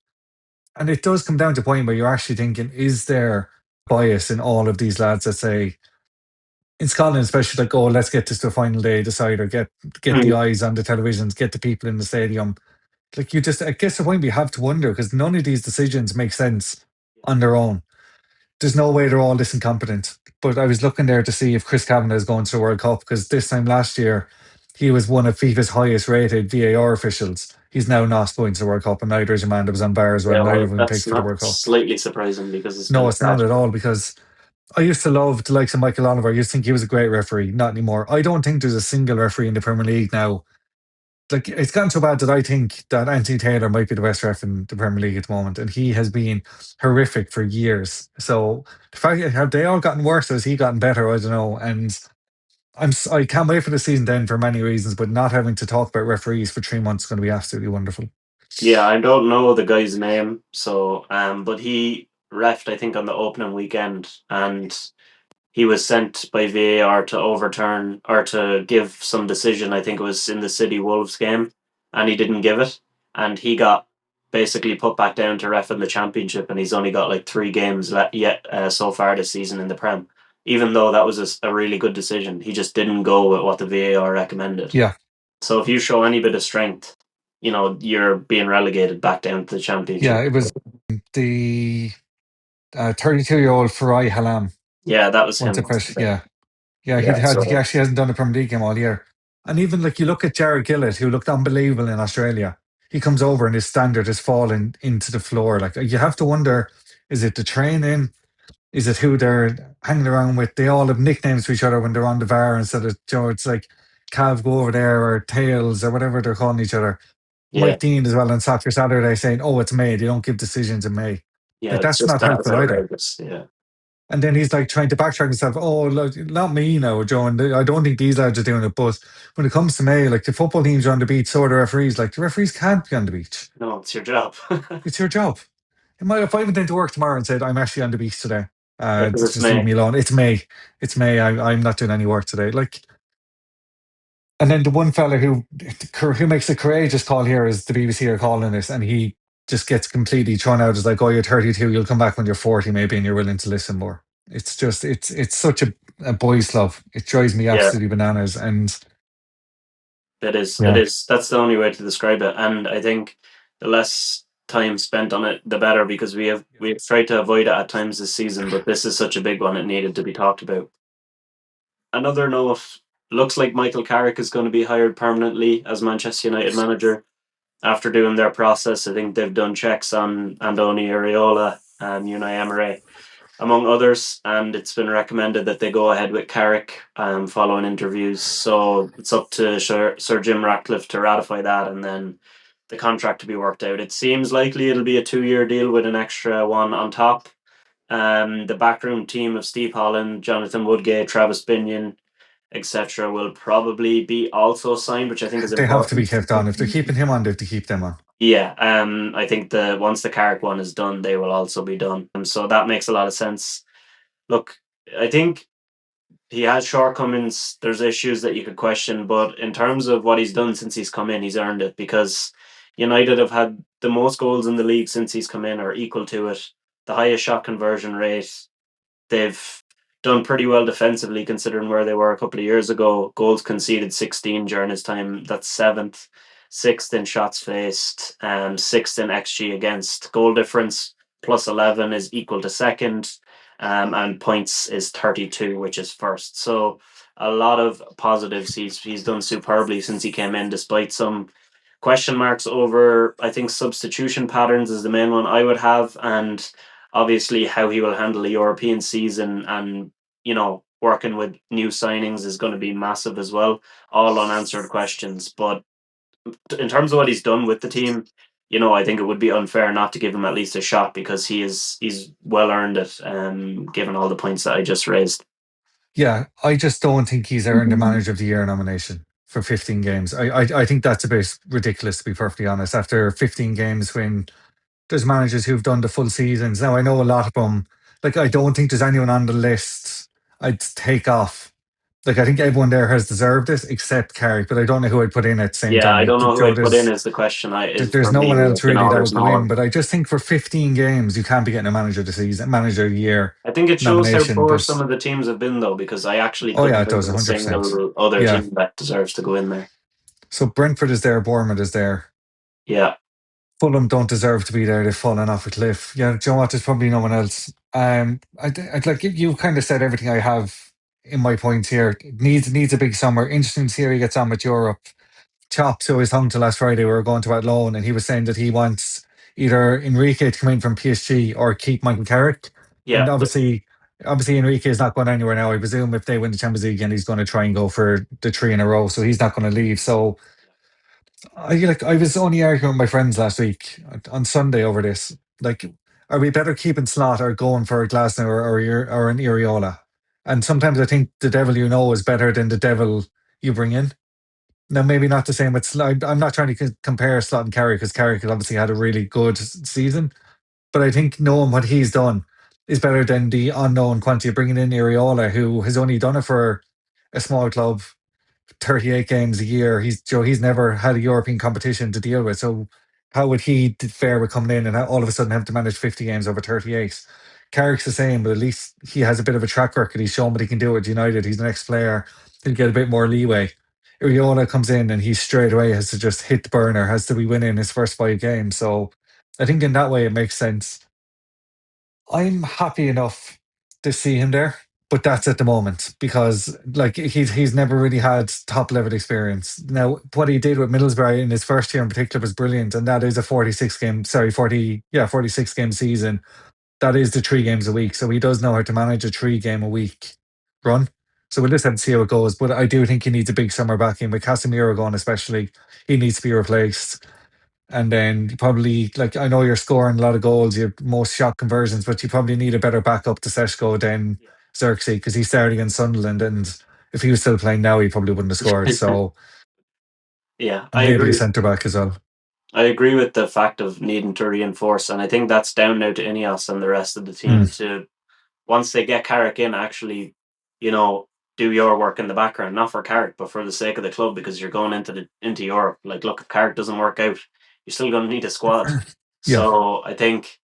and it does come down to a point where you're actually thinking, is there bias in all of these lads that say in Scotland, especially like, oh, let's get this to a final day decider, get the Mm. eyes on the televisions, get the people in the stadium. Like you just, I guess the point we have to wonder because none of these decisions make sense on their own. There's no way they're all this incompetent. But I was looking there to see if Chris Kavanagh is going to the World Cup because this time last year he was one of FIFA's highest rated VAR officials. He's now not going to the World Cup, and neither is a man that was on bar as well. Yeah, Neither well, of them that's picked for the not World Cup. slightly surprising because it's been No, a it's not at tragedy. all because I used to love the likes of Michael Oliver. I used to think he was a great referee. Not anymore. I don't think there's a single referee in the Premier League now. Like it's gotten so bad that I think that Anthony Taylor might be the best ref in the Premier League at the moment, and he has been horrific for years. So the fact have they all gotten worse or has he gotten better? I don't know. And I can't wait for the season then for many reasons, but not having to talk about referees for 3 months is going to be absolutely wonderful. Yeah, I don't know the guy's name, so but he refed I think on the opening weekend, and he was sent by VAR to overturn or to give some decision. I think it was in the City Wolves game, and he didn't give it, and he got basically put back down to ref in the Championship, and he's only got like 3 games yet so far this season in the Prem. Even though that was a really good decision, he just didn't go with what the VAR recommended. Yeah, So if you show any bit of strength, you're being relegated back down to the yeah. Championship. It was the 32-year-old Farai Halam. Yeah, that was Once him. it first, yeah. Yeah, Yeah, he so actually hasn't done a Premier League game all year. And even like you look at Jared Gillett, who looked unbelievable in Australia. He comes over and his standard is falling into the floor. Like you have to wonder, is it the training? Is it who they're hanging around with? They all have nicknames for each other when they're on the VAR instead of it's like Cav go over there or Tails or whatever they're calling each other. yeah, Mike Dean as well on Soccer Saturday saying, oh, it's May. They don't give decisions in May. yeah, Like it's that's just not that's helpful either. outrageous. Yeah. And then he's like trying to backtrack himself. Oh, look, not me now, Joe. And I don't think these lads are doing it. But when it comes to May, like the football teams are on the beach, so are the referees. Like the referees can't be on the beach. No, it's your job. It's your job. If I went into work tomorrow and said, I'm actually on the beach today, Because it's just leave May. me alone. It's May. It's May. I'm not doing any work today. Like, and then the one fella who makes a courageous call here is the BBC are calling this, and he just gets completely thrown out as like, oh, you're 32, you'll come back when you're 40 maybe, and you're willing to listen more. It's just it's such a boys' club. It drives me Yeah, absolutely bananas. And it is. It yeah, is. That's the only way to describe it. And I think the less time spent on it, the better, because we've tried to avoid it at times this season. But this is such a big one; it needed to be talked about. Another note: looks like Michael Carrick is going to be hired permanently as Manchester United manager after doing their process. I think they've done checks on Andoni Areola and Unai Emery, among others, and it's been recommended that they go ahead with Carrick following interviews. So it's up to Sir Jim Ratcliffe to ratify that, and then the contract to be worked out. It seems likely it'll be a 2-year deal with an extra one on top. The backroom team of Steve Holland, Jonathan Woodgate, Travis Binion, etc., will probably be also signed, which I think is they have to be important. kept on. If they're keeping him on, they have to keep them on. Yeah, I think the once the Carrick one is done, they will also be done. So that makes a lot of sense. Look, I think he has shortcomings. There's issues that you could question, but in terms of what he's done since he's come in, he's earned it because United have had the most goals in the league since he's come in, or equal to it, the highest shot conversion rate. They've done pretty well defensively considering where they were a couple of years ago. Goals conceded 16 during his time. That's seventh. Sixth in shots faced, and sixth in XG against. Goal difference plus 11 is equal to second, and points is 32, which is first. So a lot of positives. He's done superbly since he came in, despite some question marks over, I think, substitution patterns is the main one I would have, and obviously how he will handle the European season, and working with new signings is going to be massive as well. All unanswered questions, but in terms of what he's done with the team, I think it would be unfair not to give him at least a shot because he's well earned it, given all the points that I just raised. Yeah, I just don't think he's earned a Manager of the Year nomination for 15 games. I think that's a bit ridiculous, to be perfectly honest. After 15 games, when there's managers who've done the full seasons. Now, I know a lot of them, like, I don't think there's anyone on the list I'd take off. Like, I think everyone there has deserved it except Carrick, but I don't know who I'd put in at the same Yeah, time. I don't know who Joe, I'd put in is the question. I is there's for no me. one else really that There's would no go in, one. but I just think for 15 games, you can't be getting a Manager of the season, Manager of the Year I think it shows how nomination. poor some There's, of the teams have been, though, because I actually oh, yeah, couldn't it think does of a 100%. single other Yeah. team that deserves to go in there. So Brentford is there, Bournemouth is there. Yeah. Fulham don't deserve to be there. They've fallen off a cliff. Yeah, do you know what? There's probably no one else. I'd like you kind of said everything I have in my points here. It needs a big summer. Interesting to see how he gets on with Europe. Chops, who I was talking to last Friday, we were going to at loan, and he was saying that he wants either Enrique to come in from PSG or keep Michael Carrick. And Yeah. obviously Enrique is not going anywhere now. I presume if they win the Champions League, and he's going to try and go for the three in a row, so he's not going to leave. So I was only arguing with my friends last week on Sunday over this. Like, are we better keeping Slot or going for a Glasner or an Iriola? And sometimes I think the devil you know is better than the devil you bring in. Now, maybe not the same with Slot. I'm not trying to compare Slot and Carrick because Carrick has obviously had a really good season. But I think knowing what he's done is better than the unknown quantity of bringing in Iriola, who has only done it for a small club 38 games a year. He's never had a European competition to deal with. So how would he fare with coming in and all of a sudden have to manage 50 games over 38? Carrick's the same, but at least he has a bit of a track record. He's shown what he can do at United. He's the next player. He'll get a bit more leeway. Iriola comes in and he straight away has to just hit the burner, has to be winning his first 5 games. So I think in that way it makes sense. I'm happy enough to see him there, but that's at the moment because like he's never really had top level experience. Now, what he did with Middlesbrough in his first year in particular was brilliant, and that is a 46 game season. That is the 3 games a week, so he does know how to manage a 3 game a week run. So we'll just have to see how it goes. But I do think he needs a big summer back in with Casemiro gone, especially. He needs to be replaced. And then you probably, like, I know you're scoring a lot of goals, your most shot conversions, but you probably need a better backup to Seshko than Xerxes because he started against Sunderland. And if he was still playing now, he probably wouldn't have scored. So, Yeah, and I maybe a agree. centre back as well. I agree with the fact of needing to reinforce, and I think that's down now to Ineos and the rest of the team Mm. to, once they get Carrick in, actually, do your work in the background, not for Carrick, but for the sake of the club, because you're going into Europe. Like, look, if Carrick doesn't work out, you're still going to need a squad. Yeah, So I think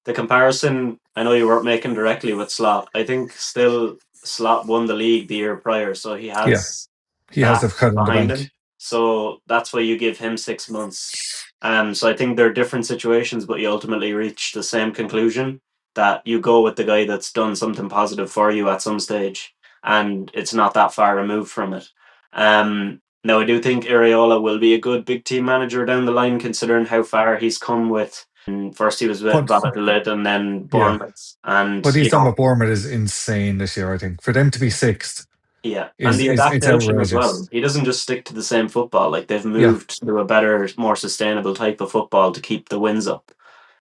the comparison, I know you weren't making directly with Slot. I think still Slot won the league the year prior, so he yeah. has He has that a cut in the behind bank. him. So that's why you give him 6 months. So I think they're different situations, but you ultimately reach the same conclusion that you go with the guy that's done something positive for you at some stage, and it's not that far removed from it. Now, I do think Areola will be a good big team manager down the line, considering how far he's come with. First, he was with But Valladolid and then yeah, Bournemouth. And, what he's done with Bournemouth is insane this year, I think. For them to be sixth yeah, and is the it's adaptation as well. outrageous. He doesn't just stick to the same football. Like, they've Yeah, moved to a better, more sustainable type of football to keep the wins up.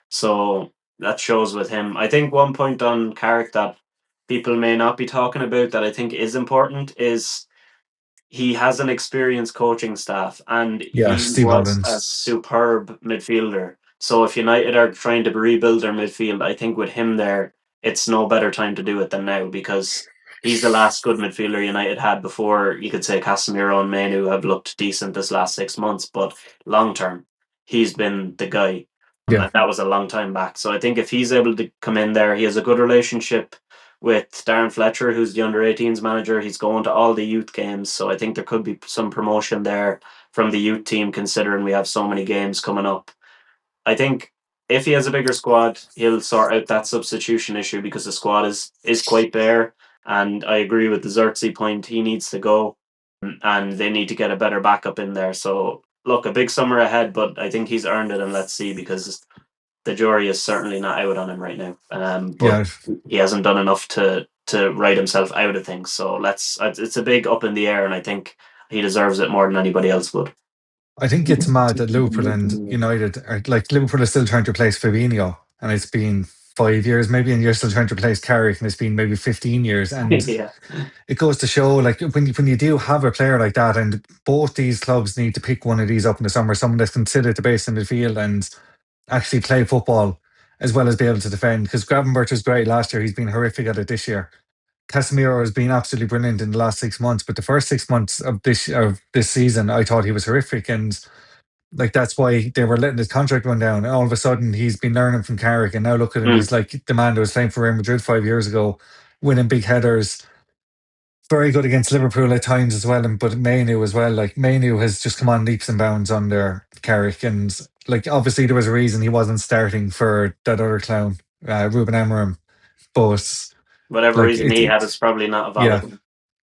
So that shows with him. I think one point on Carrick that people may not be talking about that I think is important is he has an experienced coaching staff and yeah, he Steve was Holland. a superb midfielder. So if United are trying to rebuild their midfield, I think with him there, it's no better time to do it than now because he's the last good midfielder United had before you could say Casemiro and Manu have looked decent this last 6 months, but long term, he's been the guy. Yeah, And that was a long time back. So I think if he's able to come in there, he has a good relationship with Darren Fletcher, who's the under 18s manager. He's going to all the youth games. So I think there could be some promotion there from the youth team, considering we have so many games coming up. I think if he has a bigger squad, he'll sort out that substitution issue because the squad is quite bare. And I agree with the Xerxes point. He needs to go and they need to get a better backup in there. So look, a big summer ahead, but I think he's earned it and let's see because the jury is certainly not out on him right now. But yeah. he hasn't done enough to write himself out of things. So it's a big up in the air, and I think he deserves it more than anybody else would. I think it's mad that Liverpool and United are like Liverpool is still trying to replace Fabinho, and it's been 5 years maybe, and you're still trying to replace Carrick, and it's been maybe 15 years. And Yeah. it goes to show, like when you do have a player like that, and both these clubs need to pick one of these up in the summer, someone that's considered the base in the field and actually play football as well as be able to defend. Because Gravenberch was great last year, he's been horrific at it this year. Casemiro has been absolutely brilliant in the last 6 months, but the first 6 months of this season, I thought he was horrific, and like that's why they were letting his contract run down. And all of a sudden, he's been learning from Carrick, and now look at him. Mm. He's like the man that was playing for Real Madrid 5 years ago, winning big headers. Very good against Liverpool at times as well, and but Mainu as well. Like Mainu has just come on leaps and bounds under Carrick, and like obviously there was a reason he wasn't starting for that other clown, Ruben Amorim. But Whatever like reason he had is probably not a valid yeah, one.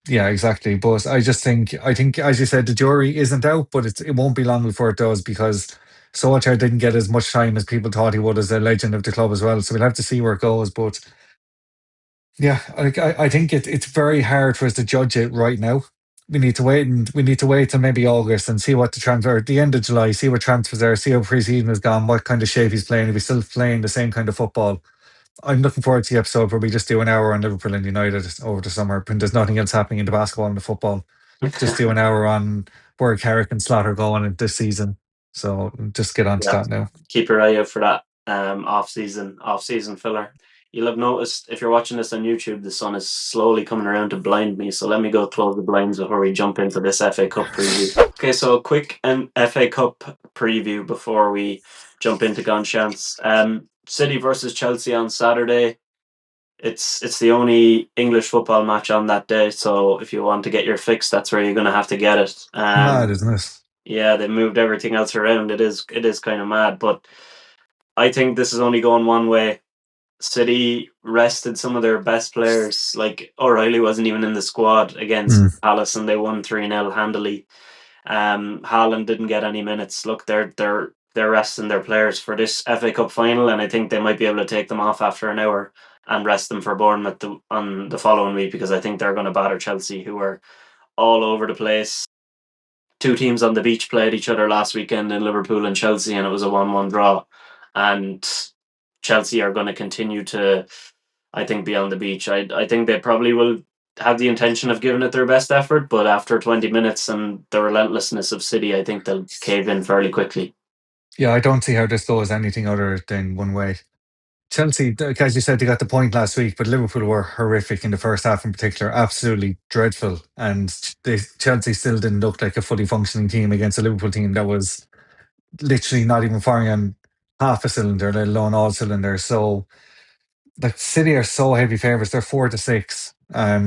yeah, exactly. But I think as you said, the jury isn't out, but it won't be long before it does, because Solskjaer didn't get as much time as people thought he would as a legend of the club as well. So we'll have to see where it goes. But yeah, I think it's very hard for us to judge it right now. We need to wait till maybe August and see what the transfer at the end of July, see what transfers are, see how pre-season has gone, what kind of shape he's playing, if he's still playing the same kind of football. I'm looking forward to the episode where we just do an hour on Liverpool and United over the summer when there's nothing else happening in the basketball and the football. Just do an hour on where Carrick and Slaughter going in this season. So just get on to Yeah. that now. Keep your eye out for that off season filler. You'll have noticed if you're watching this on YouTube, the sun is slowly coming around to blind me. So let me go close the blinds before we jump into this FA Cup preview. Okay, so a quick FA Cup preview before we jump into Gone Chance. City versus Chelsea on Saturday. It's the only English football match on that day. So if you want to get your fix, that's where you're going to have to get it. Mad, isn't it? Yeah, they moved everything else around. It is kind of mad, but I think this is only going one way. City rested some of their best players. Like O'Reilly wasn't even in the squad against Mm. Palace, and they won 3-0 handily. Haaland didn't get any minutes. Look, they're resting their players for this FA Cup final, and I think they might be able to take them off after an hour and rest them for Bournemouth on the following week, because I think they're going to batter Chelsea, who are all over the place. Two teams on the beach played each other last weekend in Liverpool and Chelsea, and it was a 1-1 draw. And Chelsea are going to continue to, I think, be on the beach. I think they probably will have the intention of giving it their best effort, but after 20 minutes and the relentlessness of City, I think they'll cave in fairly quickly. Yeah, I don't see how this goes anything other than one way. Chelsea, as you said, they got the point last week, but Liverpool were horrific in the first half in particular, absolutely dreadful. And Chelsea still didn't look like a fully functioning team against a Liverpool team that was literally not even firing on half a cylinder, let alone all cylinders. So, like, City are so heavy favourites. They're 4-6.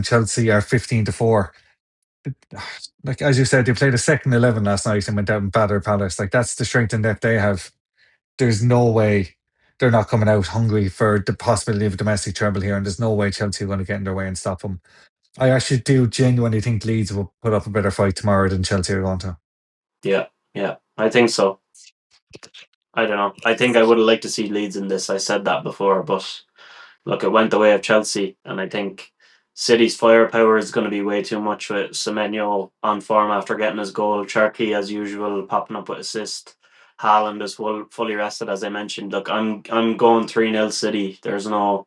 Chelsea are 15-4. Like, as you said, they played a second 11 last night and went out and battered Palace. Like, that's the strength and depth they have. There's no way they're not coming out hungry for the possibility of a domestic treble here, and there's no way Chelsea are going to get in their way and stop them. I actually do genuinely think Leeds will put up a better fight tomorrow than Chelsea are going to. Yeah, I think so. I don't know. I think I would have liked to see Leeds in this. I said that before, but look, it went the way of Chelsea, and I think City's firepower is going to be way too much with Semenyo on form after getting his goal. Cherky, as usual, popping up with assist. Haaland is fully rested, as I mentioned. Look, I'm going 3-0 City. There's no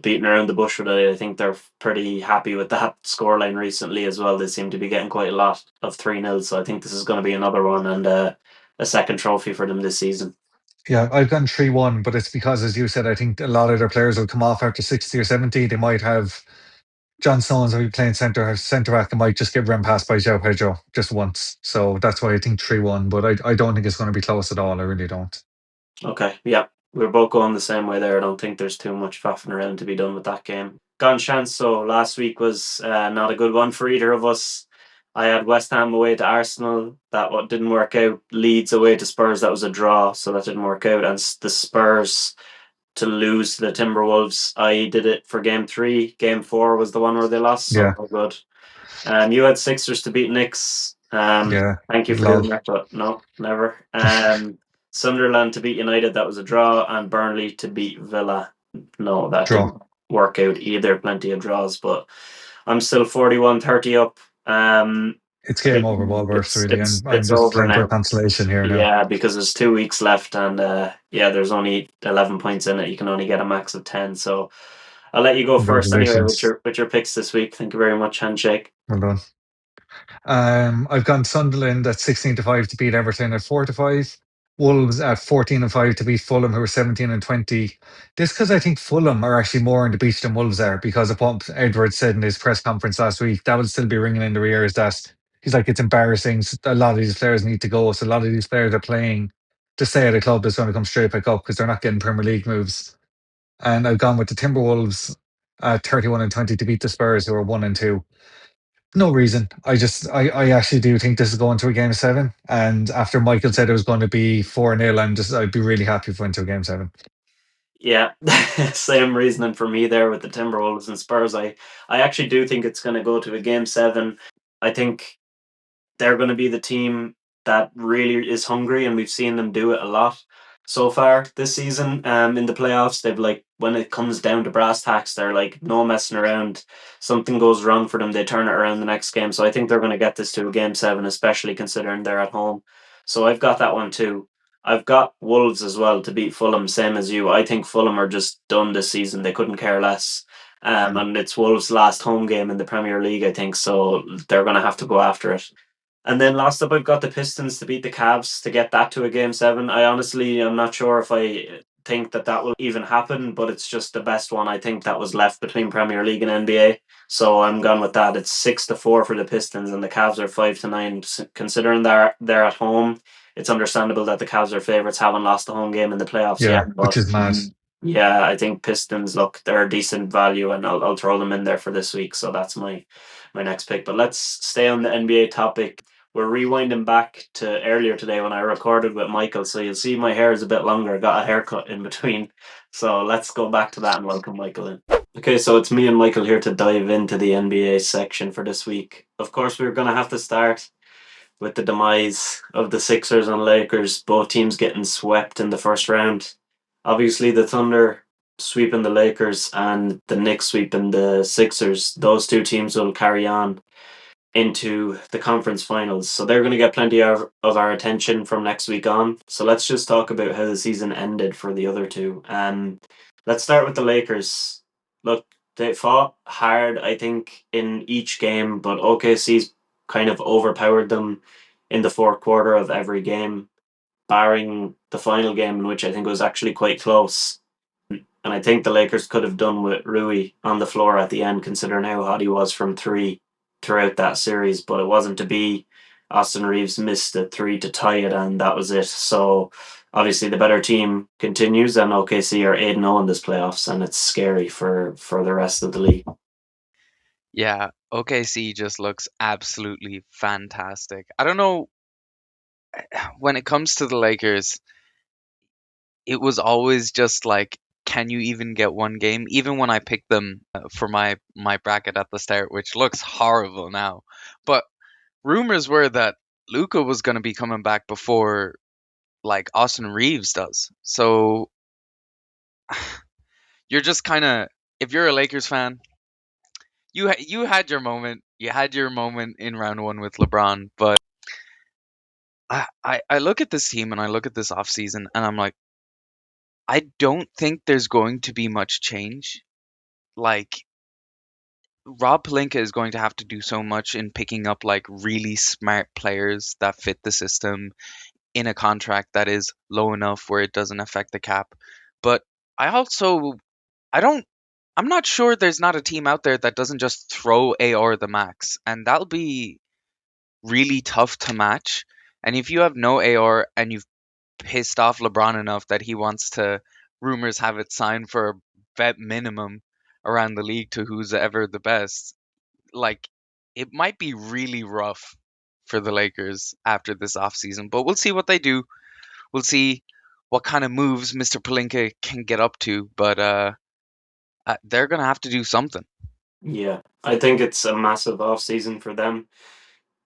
beating around the bush with it. I think they're pretty happy with that scoreline recently as well. They seem to be getting quite a lot of 3-0, so I think this is going to be another one and a second trophy for them this season. Yeah, I've gone 3-1, but it's because, as you said, I think a lot of their players will come off after 60 or 70. They might have John Stones will be playing centre back and might just get run past by João Pedro just once. So that's why I think 3-1, but I don't think it's going to be close at all. I really don't. Okay, yeah. We're both going the same way there. I don't think there's too much faffing around to be done with that game. Gone chance. So last week was not a good one for either of us. I had West Ham away to Arsenal. That didn't work out. Leeds away to Spurs. That was a draw, so that didn't work out. And the Spurs to lose to the Timberwolves. I did it for game 3. Game 4 was the one where they lost. So Yeah. good. You had Sixers to beat Knicks. Yeah. Thank you for Lol. doing that, but no, never. Sunderland to beat United, that was a draw, and Burnley to beat Villa. No, that Draw. didn't work out either. Plenty of draws, but I'm still 41-30 up. It's I game think over, Walworth, it's really. it's I'm it's just over playing for now. consolation here now. Yeah, because there's 2 weeks left, and there's only 11 points in it. You can only get a max of 10. So I'll let you go first anyway with Congratulations. your picks this week. Thank you very much, handshake. Well done. I've gone Sunderland at 16-5 to beat Everton at 4-5. Wolves at 14-5 to beat Fulham, who are 17-20. This because I think Fulham are actually more on the beach than Wolves are, because of what Edwards said in his press conference last week. That will still be ringing in their ears, that he's like, it's embarrassing. A lot of these players need to go. So a lot of these players are playing to stay at a club that's going to come straight back up because they're not getting Premier League moves. And I've gone with the Timberwolves at 31-20 to beat the Spurs, who are 1-2. No reason. I actually do think this is going to a game seven. And after Michael said it was going to be 4-0, I'd be really happy if it went to a game seven. Yeah, same reasoning for me there with the Timberwolves and Spurs. I actually do think it's going to go to a game seven. I think they're going to be the team that really is hungry, and we've seen them do it a lot so far this season. In the playoffs, they've like, when it comes down to brass tacks, they're like no messing around. Something goes wrong for them, they turn it around the next game. So I think they're going to get this to a game seven, especially considering they're at home. So I've got that one too. I've got Wolves as well to beat Fulham, same as you. I think Fulham are just done this season. They couldn't care less. And it's Wolves' last home game in the Premier League, I think, so they're going to have to go after it. And then last up, I've got the Pistons to beat the Cavs to get that to a game seven. I honestly am not sure if I think that will even happen, but it's just the best one I think that was left between Premier League and NBA. So I'm gone with that. It's 6-4 for the Pistons, and the Cavs are 5-9. Considering they're at home, it's understandable that the Cavs are favourites, haven't lost a home game in the playoffs Yeah, yet. which But is mad. yeah, I think Pistons, look, they're a decent value, and I'll throw them in there for this week. So that's my next pick. But let's stay on the NBA topic. We're rewinding back to earlier today when I recorded with Michael, so you'll see my hair is a bit longer. Got a haircut in between, so let's go back to that and welcome Michael in. Okay, so it's me and Michael here to dive into the NBA section for this week. Of course, we're going to have to start with the demise of the Sixers and Lakers, both teams getting swept in the first round. Obviously, the Thunder sweeping the Lakers and the Knicks sweeping the Sixers. Those two teams will carry on into the conference finals. So they're going to get plenty of our attention from next week on. So let's just talk about how the season ended for the other two. Let's start with the Lakers. Look, they fought hard, I think, in each game, but OKC's kind of overpowered them in the fourth quarter of every game, barring the final game, in which I think was actually quite close. And I think the Lakers could have done with Rui on the floor at the end, considering how hot he was from three throughout that series. But it wasn't to be. Austin Reeves missed a three to tie it, and that was it. So obviously the better team continues, and OKC are 8-0 in this playoffs, and it's scary for the rest of the league. Yeah, OKC just looks absolutely fantastic. I don't know, when it comes to the Lakers, it was always just like, can you even get one game? Even when I picked them for my bracket at the start, which looks horrible now. But rumors were that Luka was going to be coming back before like Austin Reeves does. So you're just kind of, if you're a Lakers fan, you had your moment. You had your moment in round one with LeBron, but I look at this team and I look at this offseason and I'm like, I don't think there's going to be much change. Like, Rob Pelinka is going to have to do so much in picking up like really smart players that fit the system in a contract that is low enough where it doesn't affect the cap. But I also I don't I'm not sure there's not a team out there that doesn't just throw AR the max, and that'll be really tough to match. And if you have no AR and you've pissed off LeBron enough that he wants to, rumors have it, signed for a vet minimum around the league to who's ever the best, like, it might be really rough for the Lakers after this offseason. But we'll see what they do. We'll see what kind of moves Mr. Palinka can get up to. But they're going to have to do something. Yeah, I think it's a massive off season for them.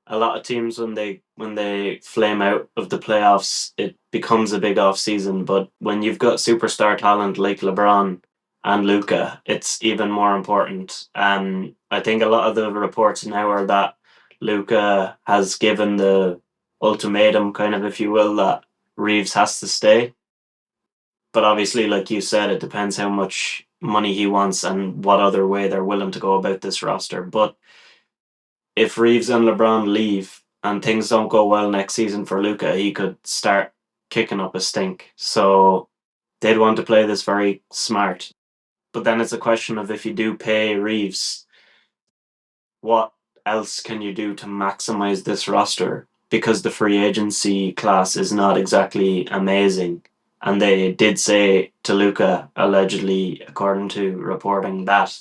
A lot of teams, when they flame out of the playoffs, it becomes a big off season. But when you've got superstar talent like LeBron and Luca, it's even more important. I think a lot of the reports now are that Luka has given the ultimatum, kind of, if you will, that Reeves has to stay. But obviously, like you said, it depends how much money he wants and what other way they're willing to go about this roster. But if Reeves and LeBron leave and things don't go well next season for Luka, he could start kicking up a stink. So they'd want to play this very smart. But then it's a question of, if you do pay Reeves, what else can you do to maximize this roster? Because the free agency class is not exactly amazing. And they did say to Luka, allegedly, according to reporting, that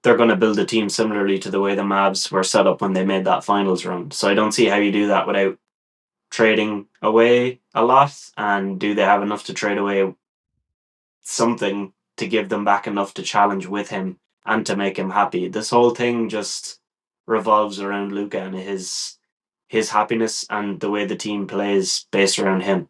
they're going to build a team similarly to the way the Mavs were set up when they made that finals run. So I don't see how you do that without trading away a lot. And do they have enough to trade away something to give them back enough to challenge with him and to make him happy? This whole thing just revolves around Luka and his happiness and the way the team plays based around him.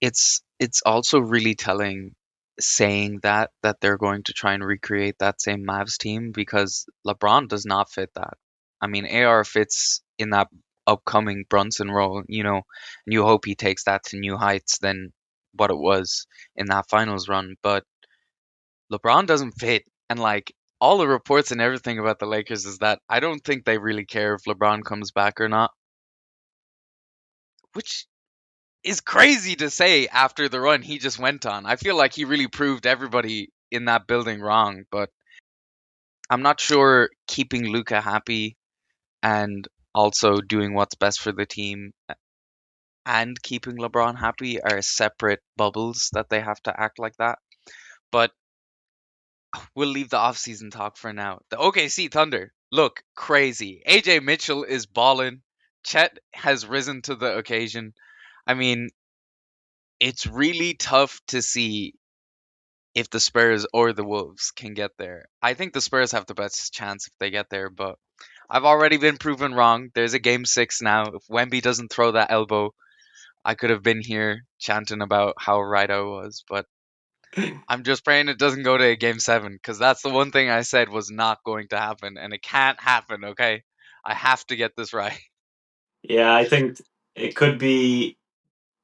It's also really telling saying that they're going to try and recreate that same Mavs team, because LeBron does not fit that. I mean, AR fits in that upcoming Brunson role, and you hope he takes that to new heights than what it was in that finals run. But LeBron doesn't fit. And like all the reports and everything about the Lakers is that I don't think they really care if LeBron comes back or not, which is crazy to say after the run he just went on. I feel like he really proved everybody in that building wrong, but I'm not sure keeping Luka happy and also doing what's best for the team and keeping LeBron happy are separate bubbles that they have to act like that. But we'll leave the offseason talk for now. The OKC Thunder look crazy. AJ Mitchell is balling. Chet has risen to the occasion. I mean, it's really tough to see if the Spurs or the Wolves can get there. I think the Spurs have the best chance if they get there, but I've already been proven wrong. There's a game 6 now. If Wemby doesn't throw that elbow, I could have been here chanting about how right I was, but I'm just praying it doesn't go to a game 7, because that's the one thing I said was not going to happen, and it can't happen, okay? I have to get this right. Yeah, I think it could be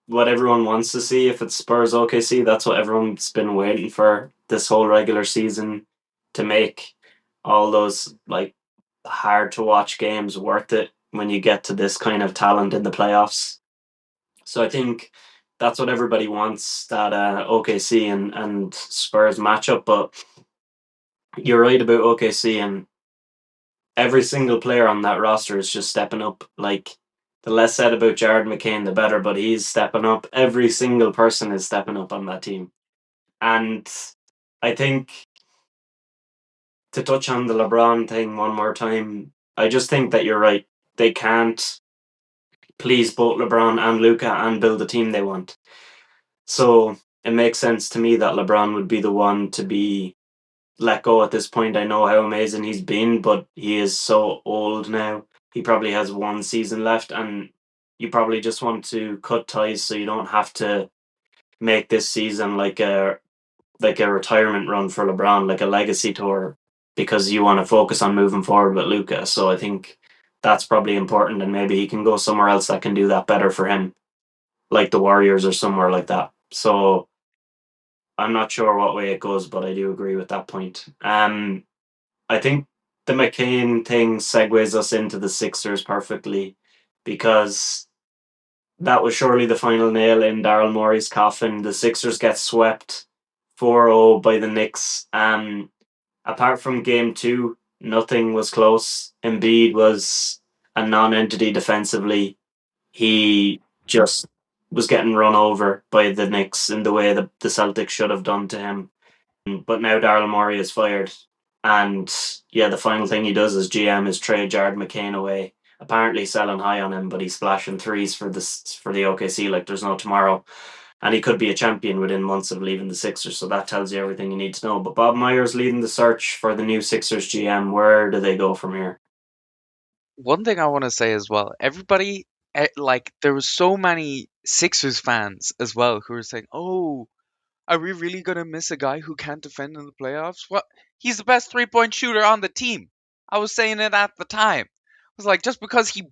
what everyone wants to see. If it's Spurs OKC, that's what everyone's been waiting for this whole regular season, to make all those like hard to watch games worth it when you get to this kind of talent in the playoffs. So I think that's what everybody wants, that OKC and Spurs matchup. But you're right about OKC, and every single player on that roster is just stepping up. Like, the less said about Jared McCain, the better, but he's stepping up. Every single person is stepping up on that team. And I think, to touch on the LeBron thing one more time, I just think that you're right. They can't please both LeBron and Luka and build the team they want. So it makes sense to me that LeBron would be the one to be let go at this point. I know how amazing he's been, but he is so old now. He probably has one season left, and you probably just want to cut ties so you don't have to make this season like a retirement run for LeBron, like a legacy tour, because you want to focus on moving forward with Luka. So I think that's probably important, and maybe he can go somewhere else that can do that better for him, like the Warriors or somewhere like that. So I'm not sure what way it goes, but I do agree with that point. I think the McCain thing segues us into the Sixers perfectly, because that was surely the final nail in Daryl Morey's coffin. The Sixers get swept 4-0 by the Knicks. Apart from game 2, nothing was close. Embiid was a non-entity defensively. He just was getting run over by the Knicks in the way that the Celtics should have done to him. But now Daryl Morey is fired, and yeah, the final thing he does as GM is trade Jared McCain away. Apparently selling high on him, but he's splashing threes for the OKC like there's no tomorrow, and he could be a champion within months of leaving the Sixers. So that tells you everything you need to know. But Bob Myers leading the search for the new Sixers GM. Where do they go from here? One thing I want to say as well, everybody, like, there was so many Sixers fans as well who were saying, "Oh, are we really gonna miss a guy who can't defend in the playoffs? What? He's the best 3-point shooter on the team." I was saying it at the time. was like, just because he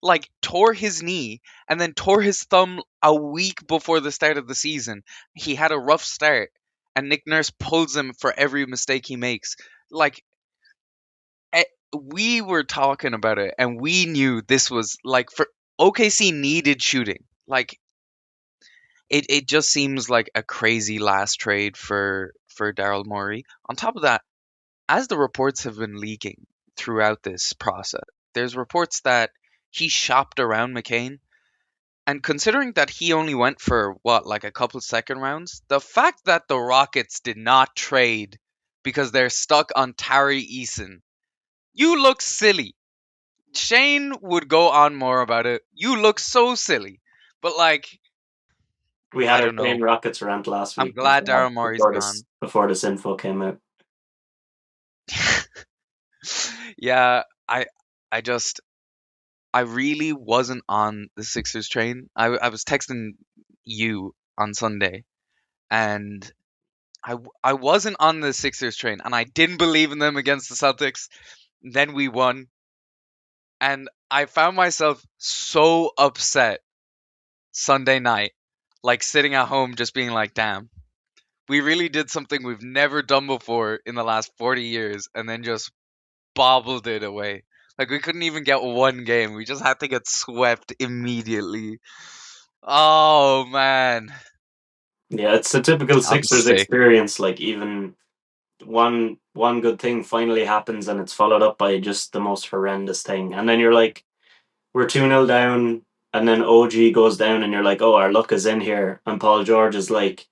like tore his knee and then tore his thumb a week before the start of the season, he had a rough start, and Nick Nurse pulls him for every mistake he makes. Like, we were talking about it, and we knew this was like, for OKC needed shooting. Like, it just seems like a crazy last trade for Daryl Morey. On top of that, as the reports have been leaking throughout this process, there's reports that he shopped around McCain. And considering that he only went for what, like a couple second rounds, the fact that the Rockets did not trade because they're stuck on Tari Eason, you look silly. Shane would go on more about it. You look so silly. But like, We I had our don't Shane know. Rockets rant last I'm week glad Daryl Morey's gone. before this info came out. Yeah, I just I really wasn't on the Sixers train. I was texting you on Sunday, and I wasn't on the Sixers train, and I didn't believe in them against the Celtics. Then we won, and I found myself so upset Sunday night, like sitting at home just being like, damn, we really did something we've never done before in the last 40 years, and then just bobbled it away. Like, we couldn't even get one game. We just had to get swept immediately. Oh man, Yeah, it's a typical I'm Sixers sick. experience. Like, even one good thing finally happens and it's followed up by just the most horrendous thing. And then you're like, we're 2-0 down, and then OG goes down, and you're like, oh, our luck is in here. And Paul George is like,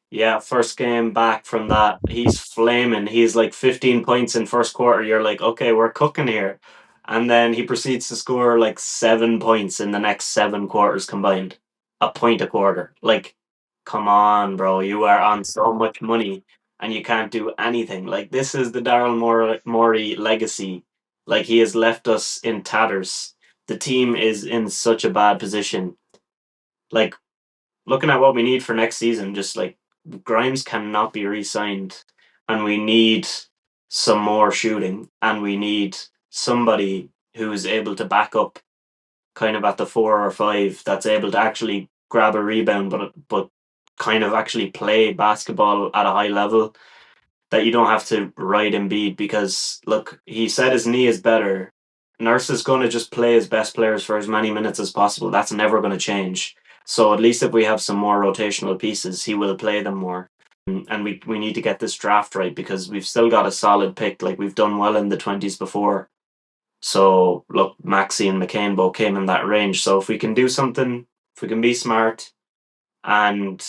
yeah, first game back from that, he's flaming. He's like 15 points in first quarter. You're like, okay, we're cooking here. And then he proceeds to score like 7 points in the next 7 quarters combined, a point a quarter. Like, come on, bro, you are on so much money and you can't do anything. Like, this is the Morey legacy. Like, he has left us in tatters. The team is in such a bad position. Like, looking at what we need for next season, just like Grimes cannot be re-signed, and we need some more shooting, and we need somebody who is able to back up, kind of at the 4 or 5, that's able to actually grab a rebound, but kind of actually play basketball at a high level, that you don't have to ride Embiid, because look, he said his knee is better. Nurse is going to just play his best players for as many minutes as possible. That's never going to change. So at least if we have some more rotational pieces, he will play them more. And we need to get this draft right, because we've still got a solid pick. Like, we've done well in the 20s before. So look, Maxi and McCain both came in that range. So if we can do something, if we can be smart and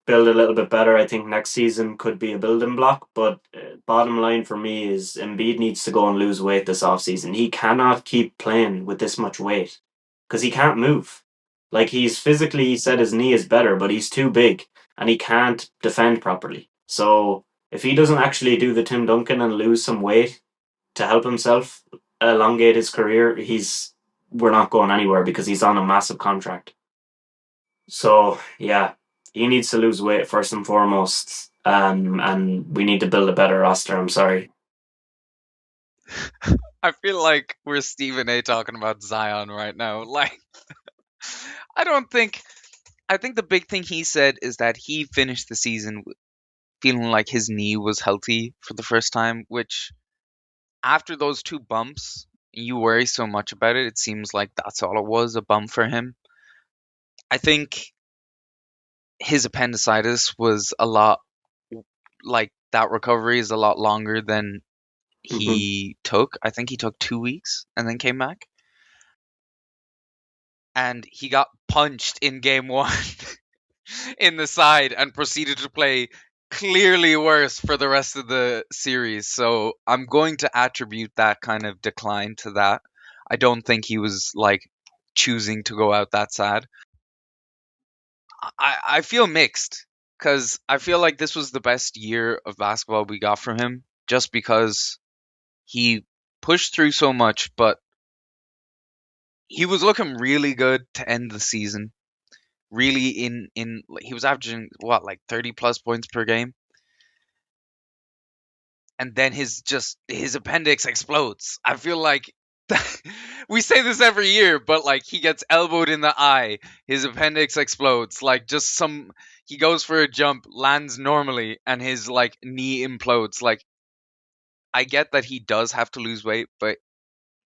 build a little bit better, I think next season could be a building block. But bottom line for me is Embiid needs to go and lose weight this offseason. He cannot keep playing with this much weight because he can't move. Like, he's physically, he said his knee is better, but he's too big and he can't defend properly. So if he doesn't actually do the Tim Duncan and lose some weight to help himself elongate his career, we're not going anywhere, because he's on a massive contract. So yeah, he needs to lose weight first and foremost, and we need to build a better roster. I'm sorry. I feel like we're Stephen A. talking about Zion right now. Like, I don't think. I think the big thing he said is that he finished the season feeling like his knee was healthy for the first time, which, after those two bumps, you worry so much about it. It seems like that's all it was, a bump for him. I think his appendicitis was a lot, like, that recovery is a lot longer than Mm-hmm. he took. I think he took 2 weeks and then came back. And he got punched in game one in the side and proceeded to play clearly worse for the rest of the series. So I'm going to attribute that kind of decline to that. I don't think he was like choosing to go out that sad. I feel mixed because I feel like this was the best year of basketball we got from him, just because he pushed through so much, but he was looking really good to end the season. Really, he was averaging what, like 30 plus points per game, and then his appendix explodes. I feel like We say this every year, but like he gets elbowed in the eye, his appendix explodes, like just he goes for a jump, lands normally, and his like knee implodes. Like I get that he does have to lose weight, but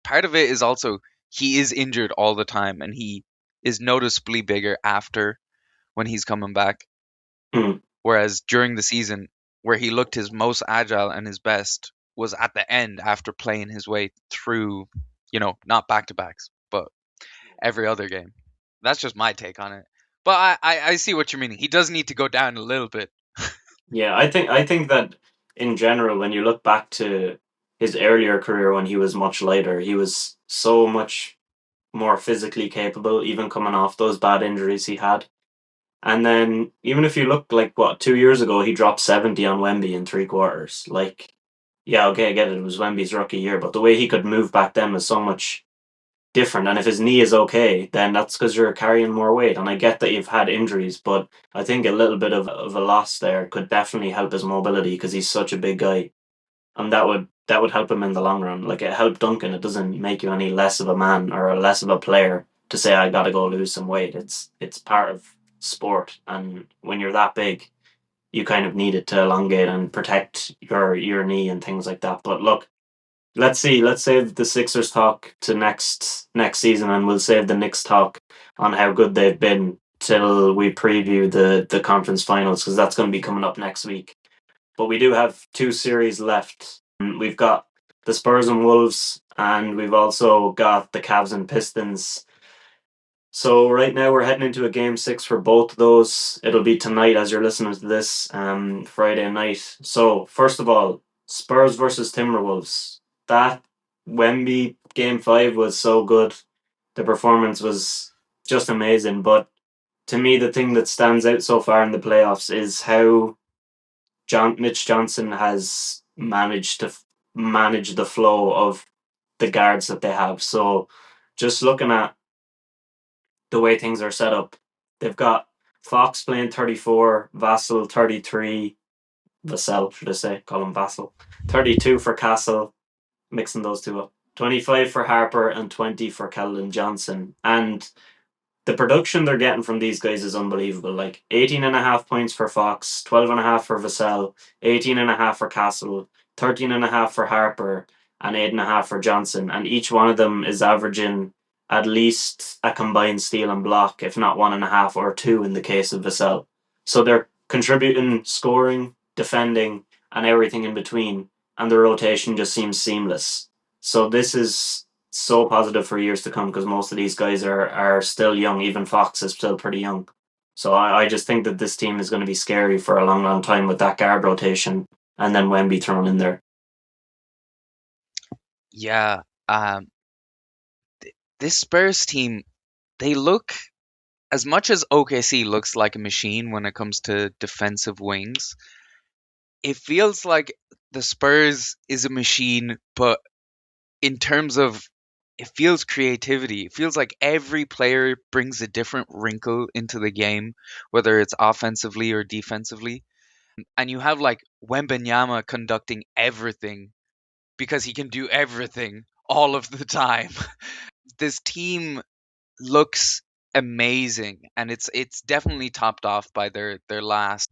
part of it is also he is injured all the time and he is noticeably bigger after when he's coming back. Hmm. Whereas during the season where he looked his most agile and his best was at the end after playing his way through, not back to backs, but every other game. That's just my take on it. But I see what you're meaning. He does need to go down a little bit. Yeah, I think that in general, when you look back to his earlier career when he was much lighter, he was so much more physically capable, even coming off those bad injuries he had. And then even if you look like 2 years ago, he dropped 70 on Wemby in 3 quarters. Like, yeah, okay, I get it. It was Wemby's rookie year, but the way he could move back then was so much different. And if his knee is okay, then that's because you're carrying more weight. And I get that you've had injuries, but I think a little bit of a loss there could definitely help his mobility because he's such a big guy, and that would help him in the long run. Like it helped Duncan. It doesn't make you any less of a man or less of a player to say I got to go lose some weight. It's part of sport, and when you're that big, you kind of need it to elongate and protect your knee and things like that. But look, let's see. Let's save the Sixers talk to next season, and we'll save the Knicks talk on how good they've been till we preview the conference finals because that's going to be coming up next week. But we do have 2 series left. We've got the Spurs and Wolves, and we've also got the Cavs and Pistons. So right now we're heading into a game 6 for both of those. It'll be tonight as you're listening to this, Friday night. So first of all, Spurs versus Timberwolves. That Wemby game 5 was so good. The performance was just amazing. But to me, the thing that stands out so far in the playoffs is how Mitch Johnson has managed to manage the flow of the guards that they have. So just looking at the way things are set up, they've got Fox playing 34, Vassell 33, Vassell, should I say? Call him Vassell. 32 for Castle, mixing those two up. 25 for Harper and 20 for Keldon Johnson. And the production they're getting from these guys is unbelievable. Like 18.5 points for Fox, 12.5 for Vassell, 18.5 for Castle, 13.5 for Harper, and 8.5 for Johnson. And each one of them is averaging at least a combined steal and block, if not 1.5 or 2 in the case of Vassell. So they're contributing scoring, defending, and everything in between. And the rotation just seems seamless. So this is so positive for years to come because most of these guys are still young. Even Fox is still pretty young. So I just think that this team is going to be scary for a long, long time with that guard rotation and then Wemby thrown in there. Yeah, this Spurs team, they look, as much as OKC looks like a machine when it comes to defensive wings, it feels like the Spurs is a machine, but in terms of it feels creativity. It feels like every player brings a different wrinkle into the game, whether it's offensively or defensively. And you have like Wembanyama conducting everything because he can do everything all of the time. This team looks amazing, and it's definitely topped off by their last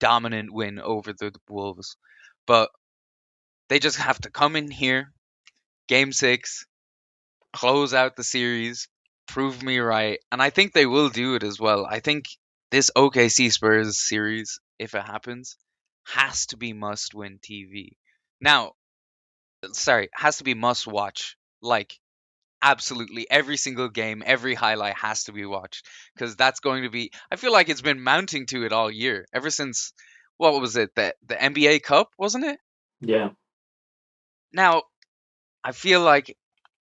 dominant win over the Wolves. But they just have to come in here, game 6, close out the series, prove me right, and I think they will do it as well. I think this OKC Spurs series, if it happens, has to be must win TV. Now, sorry, has to be must watch. Like absolutely every single game, every highlight has to be watched because that's going to be. I feel like it's been mounting to it all year, ever since what was it? The NBA Cup, wasn't it? Yeah. Now, I feel like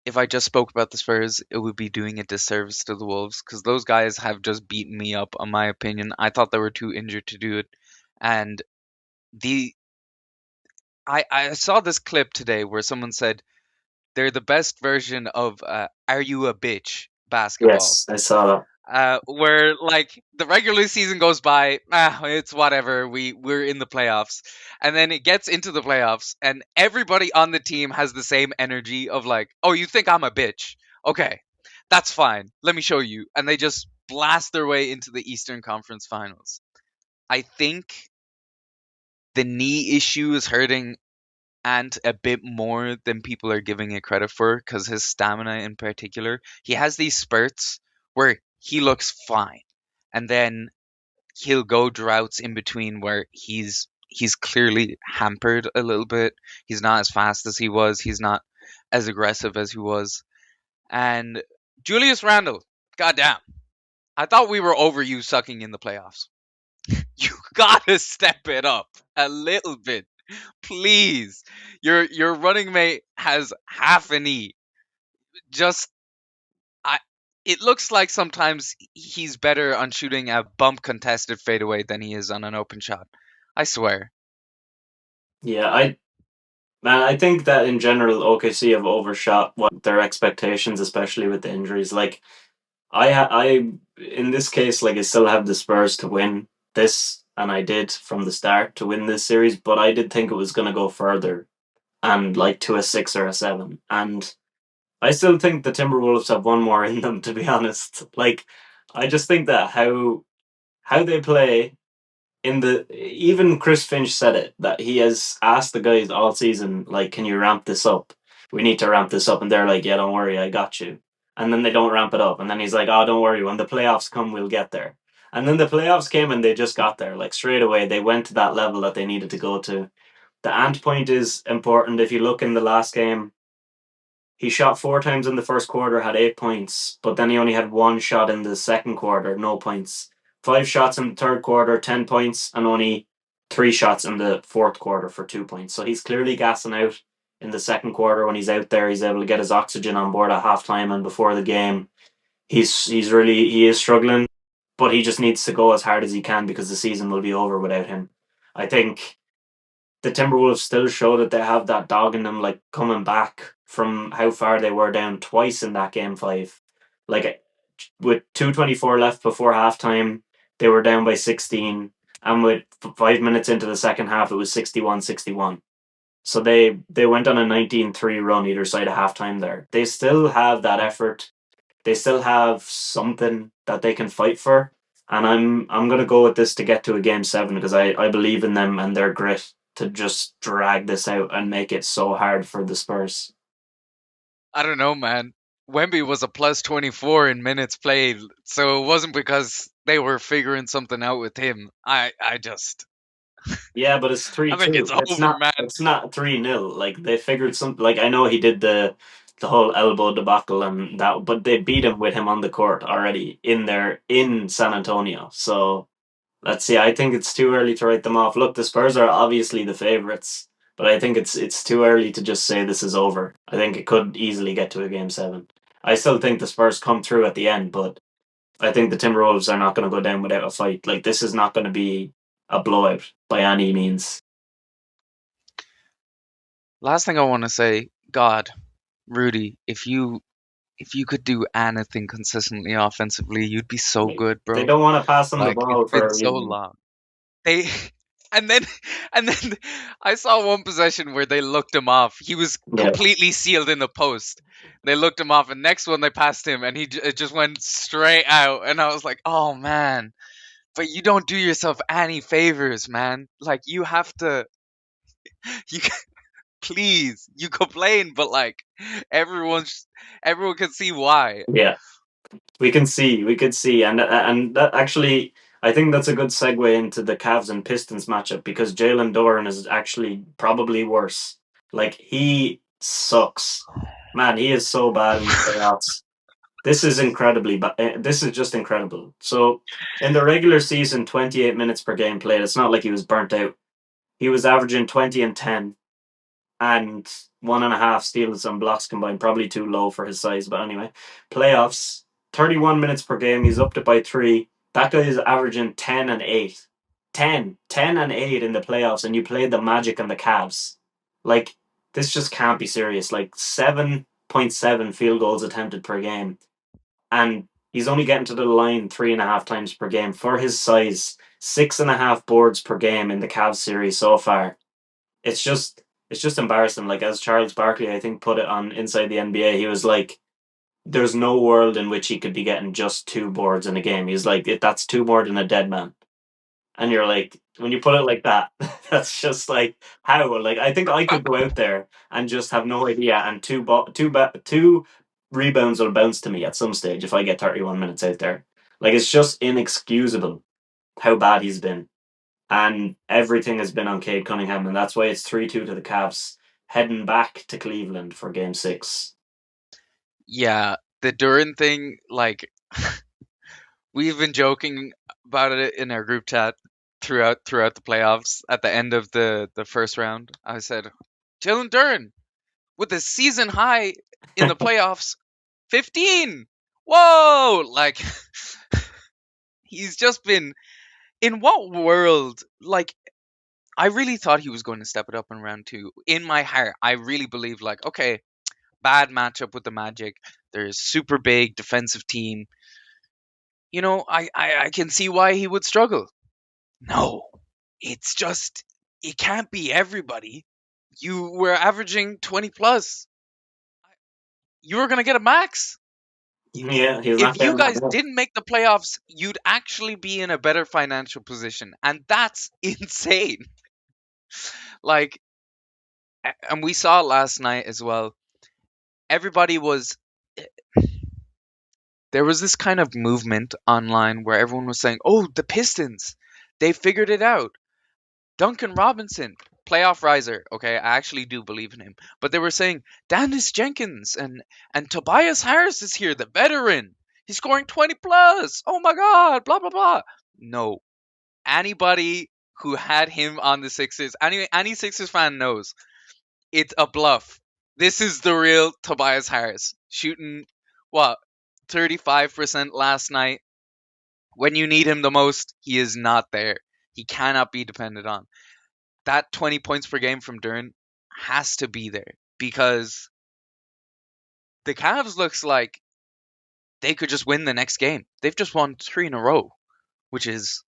if I just spoke about the Spurs, it would be doing a disservice to the Wolves because those guys have just beaten me up, on my opinion. I thought they were too injured to do it, and the I saw this clip today where someone said they're the best version of "Are You a Bitch" basketball. Yes, I saw that. where like the regular season goes by, it's whatever. We're in the playoffs, and then it gets into the playoffs, and everybody on the team has the same energy of like, oh, you think I'm a bitch? Okay, that's fine. Let me show you, and they just blast their way into the Eastern Conference Finals. I think the knee issue is hurting Ant a bit more than people are giving it credit for because his stamina in particular, he has these spurts where he looks fine, and then he'll go droughts in between where he's clearly hampered a little bit. He's not as fast as he was. He's not as aggressive as he was. And Julius Randle, goddamn, I thought we were over you sucking in the playoffs. You gotta step it up a little bit, please. Your running mate has half a knee. Just I. It looks like sometimes he's better on shooting a bump contested fadeaway than he is on an open shot. I swear. Yeah, I think that in general OKC have overshot what their expectations, especially with the injuries. Like I in this case, like I still have the Spurs to win this, and I did from the start to win this series, but I did think it was going to go further and like to a 6 or a 7. And I still think the Timberwolves have one more in them, to be honest. Like I just think that how they play in the even Chris Finch said it that he has asked the guys all season like, can you ramp this up? We need to ramp this up, and they're like, yeah, don't worry, I got you. And then they don't ramp it up, and then he's like, oh, don't worry, when the playoffs come, we'll get there. And then the playoffs came, and they just got there like straight away. They went to that level that they needed to go to. The Ant point is important. If you look in the last game, he shot 4 times in the first quarter, had 8 points, but then he only had one shot in the second quarter, no points. 5 shots in the third quarter, 10 points, and only 3 shots in the fourth quarter for 2 points. So he's clearly gassing out in the second quarter. When he's out there, he's able to get his oxygen on board at halftime and before the game. He is struggling, but he just needs to go as hard as he can because the season will be over without him. I think the Timberwolves still show that they have that dog in them, like coming back from how far they were down twice in that game 5. Like with 2:24 left before halftime, they were down by 16, and with 5 minutes into the second half, it was 61-61. So they went on a 19-3 run either side of halftime there. They still have that effort. They still have something that they can fight for. And I'm gonna go with this to get to a game 7 because I believe in them and their grit to just drag this out and make it so hard for the Spurs. I don't know, man. Wemby was a plus 24 in minutes played, so it wasn't because they were figuring something out with him. I just Yeah, but it's three I think two. it's over, man. It's not 3-0. Like they figured something. Like I know he did the whole elbow debacle and that, but they beat him with him on the court already in San Antonio. So let's see. I think it's too early to write them off. Look, the Spurs are obviously the favorites, but I think it's too early to just say this is over. I think it could easily get to a game 7. I still think the Spurs come through at the end, but I think the Timberwolves are not going to go down without a fight. Like this is not going to be a blowout by any means. Last thing I want to say, God, Rudy, if you could do anything consistently offensively, you'd be so Like, good, they bro. don't want to pass on the Like it's ball been for a so reason. long. They and then and then I saw one possession where they looked him off. He was Yeah, completely sealed in the post. They looked him off, and next one they passed him, and it just went straight out. And I was like, "Oh man!" But you don't do yourself any favors, man. Like you have to. You please. You complain, but like everyone's everyone can see why. yeah. We could see, and that actually, I think that's a good segue into the Cavs and Pistons matchup because Jalen Doran is actually probably worse. Like he sucks, man. He is so bad in the playoffs. This is incredibly bad. This is just incredible. So in the regular season, 28 minutes per game played. It's not like he was burnt out. He was averaging 20 and 10 and 1.5 steals and blocks combined. Probably too low for his size, but anyway. Playoffs, 31 minutes per game. He's upped it by 3. That guy is averaging 10 and 8. 10 and 8 in the playoffs, and you played the Magic and the Cavs. Like, this just can't be serious. Like, 7.7 field goals attempted per game. And He's only getting to the line 3.5 times per game for his size. 6.5 boards per game in the Cavs series so far. It's just embarrassing. Like, as Charles Barkley, I think, put it on Inside the NBA, he was like, "There's no world in which he could be getting just 2 boards in a game." He's like, "That's two more than a dead man." And you're like, when you put it like that, that's just like how. Like, I think I could go out there and just have no idea, and two rebounds will bounce to me at some stage if I get 31 minutes out there. Like, it's just inexcusable how bad he's been, and everything has been on Cade Cunningham, and that's why it's 3-2 to the Cavs heading back to Cleveland for Game 6. Yeah, the Duran thing, like we've been joking about it in our group chat throughout the playoffs. At the end of the first round, I said, Jalen Duran with a season high in the playoffs, 15. Whoa! Like he's just been in what world? Like I really thought he was going to step it up in round 2. In my heart, I really believed like, okay, bad matchup with the Magic. There's super big defensive team. You know, I can see why he would struggle. No, it's just it can't be everybody. You were averaging 20 plus. You were gonna get a max. Yeah, he's not If you getting that guys now. didn't make the playoffs, you'd actually be in a better financial position, and that's insane. Like, and we saw it last night as well. Everybody was there was this kind of movement online where everyone was saying, "Oh, the Pistons, they figured it out. Duncan Robinson, playoff riser." Okay, I actually do believe in him. But they were saying Dennis Jenkins and Tobias Harris is here, the veteran. He's scoring 20 plus. Oh my god, blah blah blah. No. Anybody who had him on the Sixers, any Sixers fan knows it's a bluff. This is the real Tobias Harris shooting what 35% last night. When you need him the most, he is not there. He cannot be depended on. That 20 points per game from Duran has to be there because the Cavs looks like they could just win the next game. They've just won 3 in a row, which is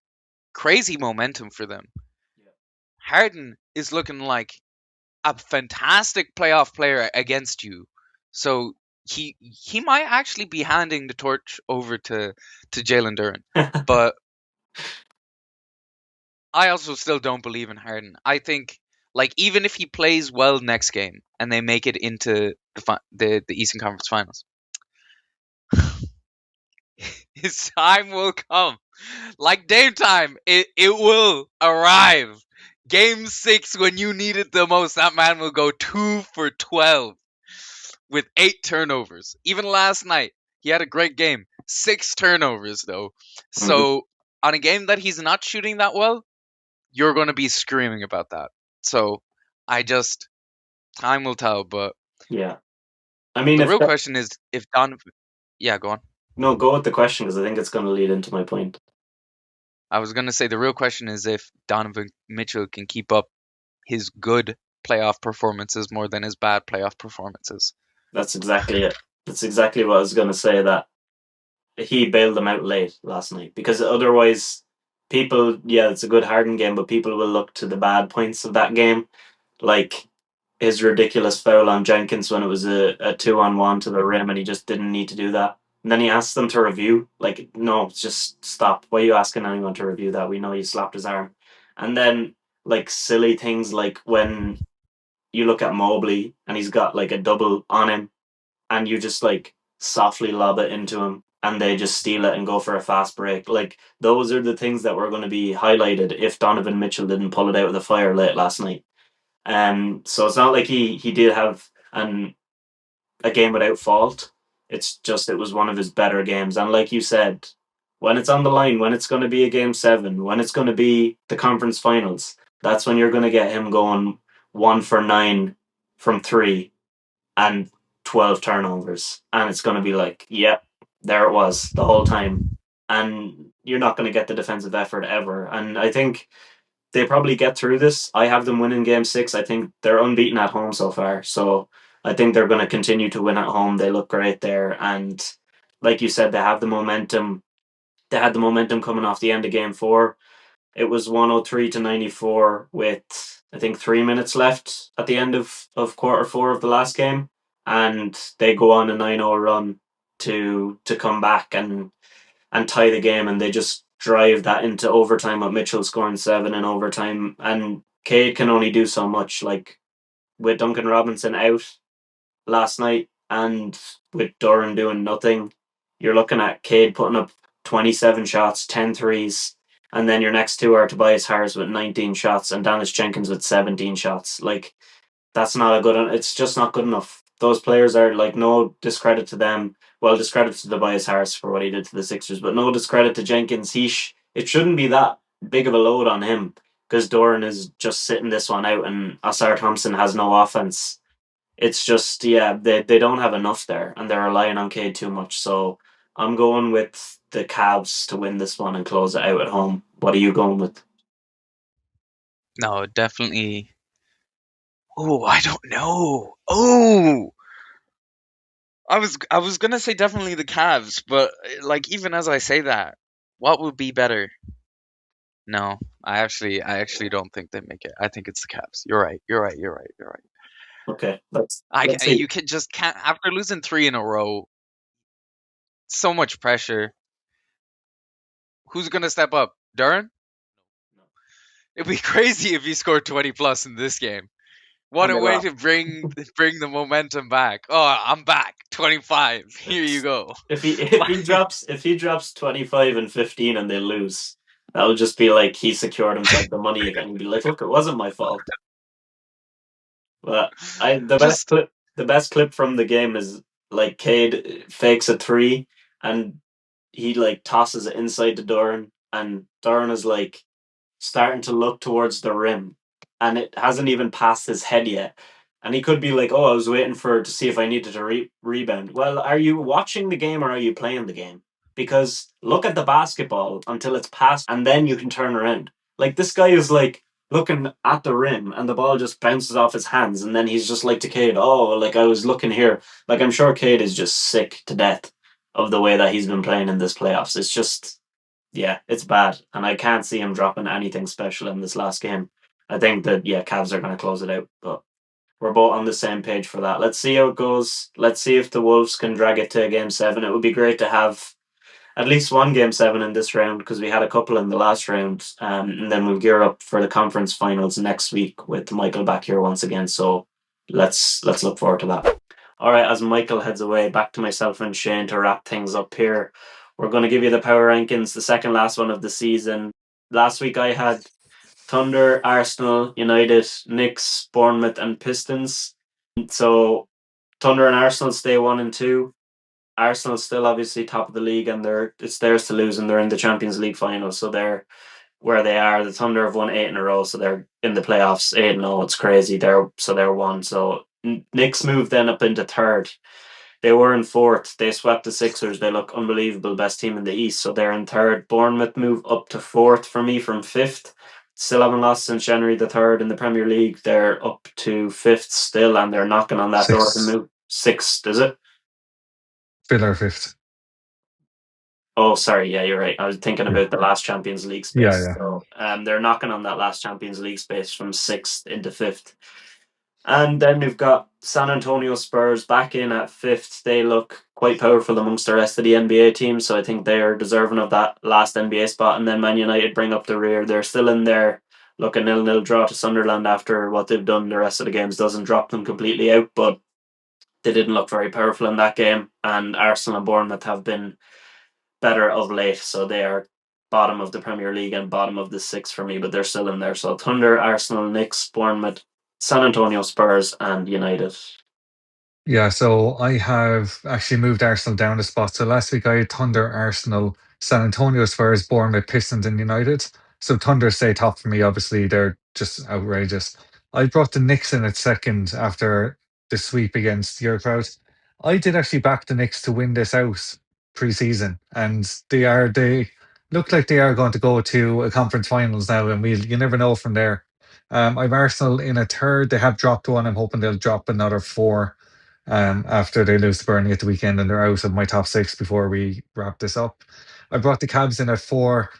crazy momentum for them. Harden is looking like a fantastic playoff player against you. So he might actually be handing the torch over to Jalen Duran. But I also still don't believe in Harden. I think like even if he plays well next game and they make it into the Eastern Conference Finals, his time will come. Like Dame time, it will arrive. Game 6 when you need it the most, that man will go 2 for 12 with 8 turnovers. Even last night, he had a great game. 6 turnovers though. So on a game that he's not shooting that well, you're going to be screaming about that. So time will tell. But Yeah. I mean, the real question is if Donovan. Yeah, go on. No, go with the question because I think it's going to lead into my point. I was going to say the real question is if Donovan Mitchell can keep up his good playoff performances more than his bad playoff performances. That's exactly it. That's exactly what I was going to say, that he bailed them out late last night because otherwise people, yeah, it's a good Harden game, but people will look to the bad points of that game, like his ridiculous foul on Jenkins when it was a 2-on-1 to the rim and he just didn't need to do that. And then he asked them to review. Like, no, just stop. Why are you asking anyone to review that? We know you slapped his arm. And then, like, silly things like when you look at Mobley and he's got, like, a double on him and you just, like, softly lob it into him and they just steal it and go for a fast break. Like, those are the things that were going to be highlighted if Donovan Mitchell didn't pull it out of the fire late last night. So it's not like he did have a game without fault. It's just it was one of his better games. And like you said, when it's on the line, when it's going to be a game 7, when it's going to be the conference finals, that's when you're going to get him going 1 for 9 from 3 and 12 turnovers. And it's going to be like, yep, there it was the whole time. And you're not going to get the defensive effort ever. And I think they probably get through this. I have them winning game 6. I think they're unbeaten at home so far. So I think they're going to continue to win at home. They look great there. And like you said, they have the momentum. They had the momentum coming off the end of game 4. It was 103-94 with, I think, 3 minutes left at the end of quarter 4 of the last game. And they go on a 9-0 run to come back and tie the game. And they just drive that into overtime with Mitchell scoring 7 in overtime. And Cade can only do so much. Like, with Duncan Robinson out last night and with Doran doing nothing, you're looking at Cade putting up 27 shots, 10 threes, and then your next two are Tobias Harris with 19 shots and Dennis Jenkins with 17 shots. Like, that's not a good. It's just not good enough. Those players are like, no discredit to them. Well, discredit to Tobias Harris for what he did to the Sixers, but no discredit to Jenkins. It shouldn't be that big of a load on him because Doran is just sitting this one out, and Asar Thompson has no offense. It's just, yeah, they don't have enough there, and they're relying on Cade too much. So I'm going with the Cavs to win this one and close it out at home. What are you going with? No, definitely. Oh, I don't know. Oh, I was gonna say definitely the Cavs, but like even as I say that, what would be better? No, I actually don't think they make it. I think it's the Cavs. You're right. You're right. You're right. You're right. Okay, let's see. You can just can't after losing 3 in a row. So much pressure. Who's gonna step up? Duran? It'd be crazy if he scored 20 plus in this game. What And a they way lost. to bring the momentum back. Oh, I'm back. 25. Here you go. If he drops 25 and 15 and they lose, that'll just be like he secured himself the money again. He'll be like, look, it wasn't my fault. But Just the best clip from the game is like Cade fakes a three and he like tosses it inside to Doran, and Doran is like starting to look towards the rim, and it hasn't even passed his head yet. And he could be like, "Oh, I was waiting to see if I needed to rebound." Well, are you watching the game or are you playing the game? Because look at the basketball until it's passed, and then you can turn around. Like, this guy is like looking at the rim, and the ball just bounces off his hands, and then he's just like to Cade, "Oh, like I was looking here." Like, I'm sure Cade is just sick to death of the way that he's been playing in this playoffs. It's just, yeah, it's bad, and I can't see him dropping anything special in this last game. I think that, yeah, Cavs are going to close it out, but we're both on the same page for that. Let's see how it goes. Let's see if the Wolves can drag it to game 7. It would be great to have at least one game 7 in this round because we had a couple in the last round, and then we'll gear up for the conference finals next week with Michael back here once again. So let's look forward to that. All right, as Michael heads away, back to myself and Shane to wrap things up here. We're going to give you the power rankings, the second last one of the season. Last week I had Thunder, Arsenal, United, Knicks, Bournemouth, and Pistons. So Thunder and Arsenal stay 1 and 2. Arsenal's still obviously top of the league, and it's theirs to lose, and they're in the Champions League final. So they're where they are. The Thunder have won 8 in a row, so they're in the playoffs. 8-0, it's crazy. They're 1. So Knicks moved then up into third. They were in fourth. They swept the Sixers. They look unbelievable, best team in the East. So they're in third. Bournemouth move up to fourth for me from fifth. Still haven't lost since January the 3rd in the Premier League. They're up to fifth still, and they're knocking on that door to Sixth. move. Sixth, is it? Villa 5th. Oh, sorry. Yeah, you're right. I was thinking about the last Champions League space. Yeah. So, they're knocking on that last Champions League space from sixth into fifth. And then we've got San Antonio Spurs back in at fifth. They look quite powerful amongst the rest of the NBA teams, so I think they are deserving of that last NBA spot. And then Man United bring up the rear. They're still in there. Look, a 0-0 draw to Sunderland after what they've done the rest of the games doesn't drop them completely out, but they didn't look very powerful in that game. And Arsenal and Bournemouth have been better of late, so they are bottom of the Premier League and bottom of the six for me, but they're still in there. So Thunder, Arsenal, Knicks, Bournemouth, San Antonio Spurs, and United. Yeah, so I have actually moved Arsenal down a spot. So last week I had Thunder, Arsenal, San Antonio Spurs, Bournemouth, Pistons, and United. So Thunder stay top for me. Obviously, they're just outrageous. I brought the Knicks in at second after the sweep against your crowd. I did actually back the Knicks to win this out pre-season, and they look like they are going to go to a conference finals now, and you never know from there. I've Arsenal in a third. They have dropped one. I'm hoping they'll drop another 4. after they lose to Burnley at the weekend, and they're out of my top six before we wrap this up. I brought the Cabs in at four,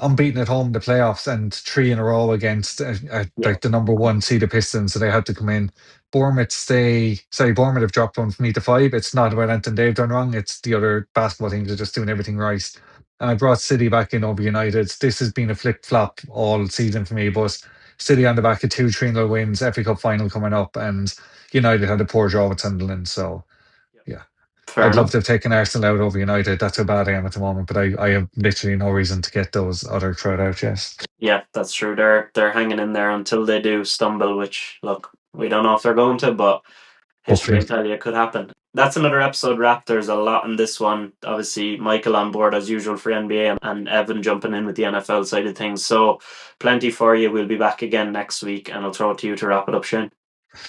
unbeaten at home in the playoffs, and three in a row against Yeah, like the number one seed, the Pistons. So they had to come in. Bournemouth have dropped one from me to five. It's not about anything they've done wrong. It's the other basketball teams are just doing everything right. And I brought City back in over United. This has been a flick flop all season for me, but City on the back of two 3-0 wins, FA Cup final coming up, and United had a poor draw with Sunderland. So yeah. fair I'd love enough. to have taken Arsenal out over United. That's how bad I am at the moment, but I have literally no reason to get those other crowd out, yes. Yeah, that's true. They're hanging in there until they do stumble, which look, we don't know if they're going to, but history Hopefully. will tell you it could happen. That's another episode wrapped. There's a lot in this one. Obviously, Michael on board as usual for NBA and Evan jumping in with the NFL side of things. So plenty for you. We'll be back again next week, and I'll throw it to you to wrap it up, Shane.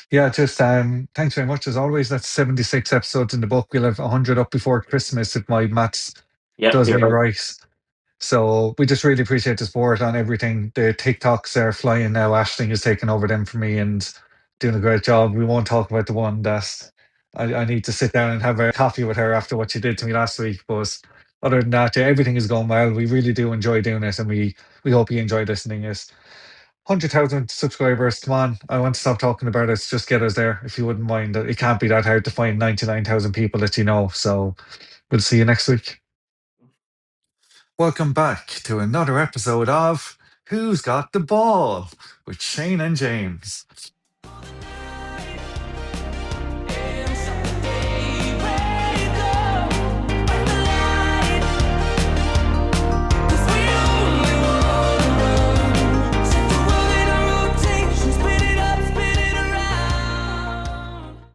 Yeah, just thanks very much as always. That's 76 episodes in the book. We'll have 100 up before Christmas if my maths Yep, does you're me right. right. So we just really appreciate the support on everything. The TikToks are flying now. Ashling is taking over them for me and doing a great job. We won't talk about the one that I need to sit down and have a coffee with her after what she did to me last week. But other than that, yeah, everything is going well. We really do enjoy doing it, and we hope you enjoy listening. Is 100,000 subscribers. Come on, I want to stop talking about it. Just get us there if you wouldn't mind. It can't be that hard to find 99,000 people that you know. So we'll see you next week. Welcome back to another episode of Who's Got the Ball with Shane and James.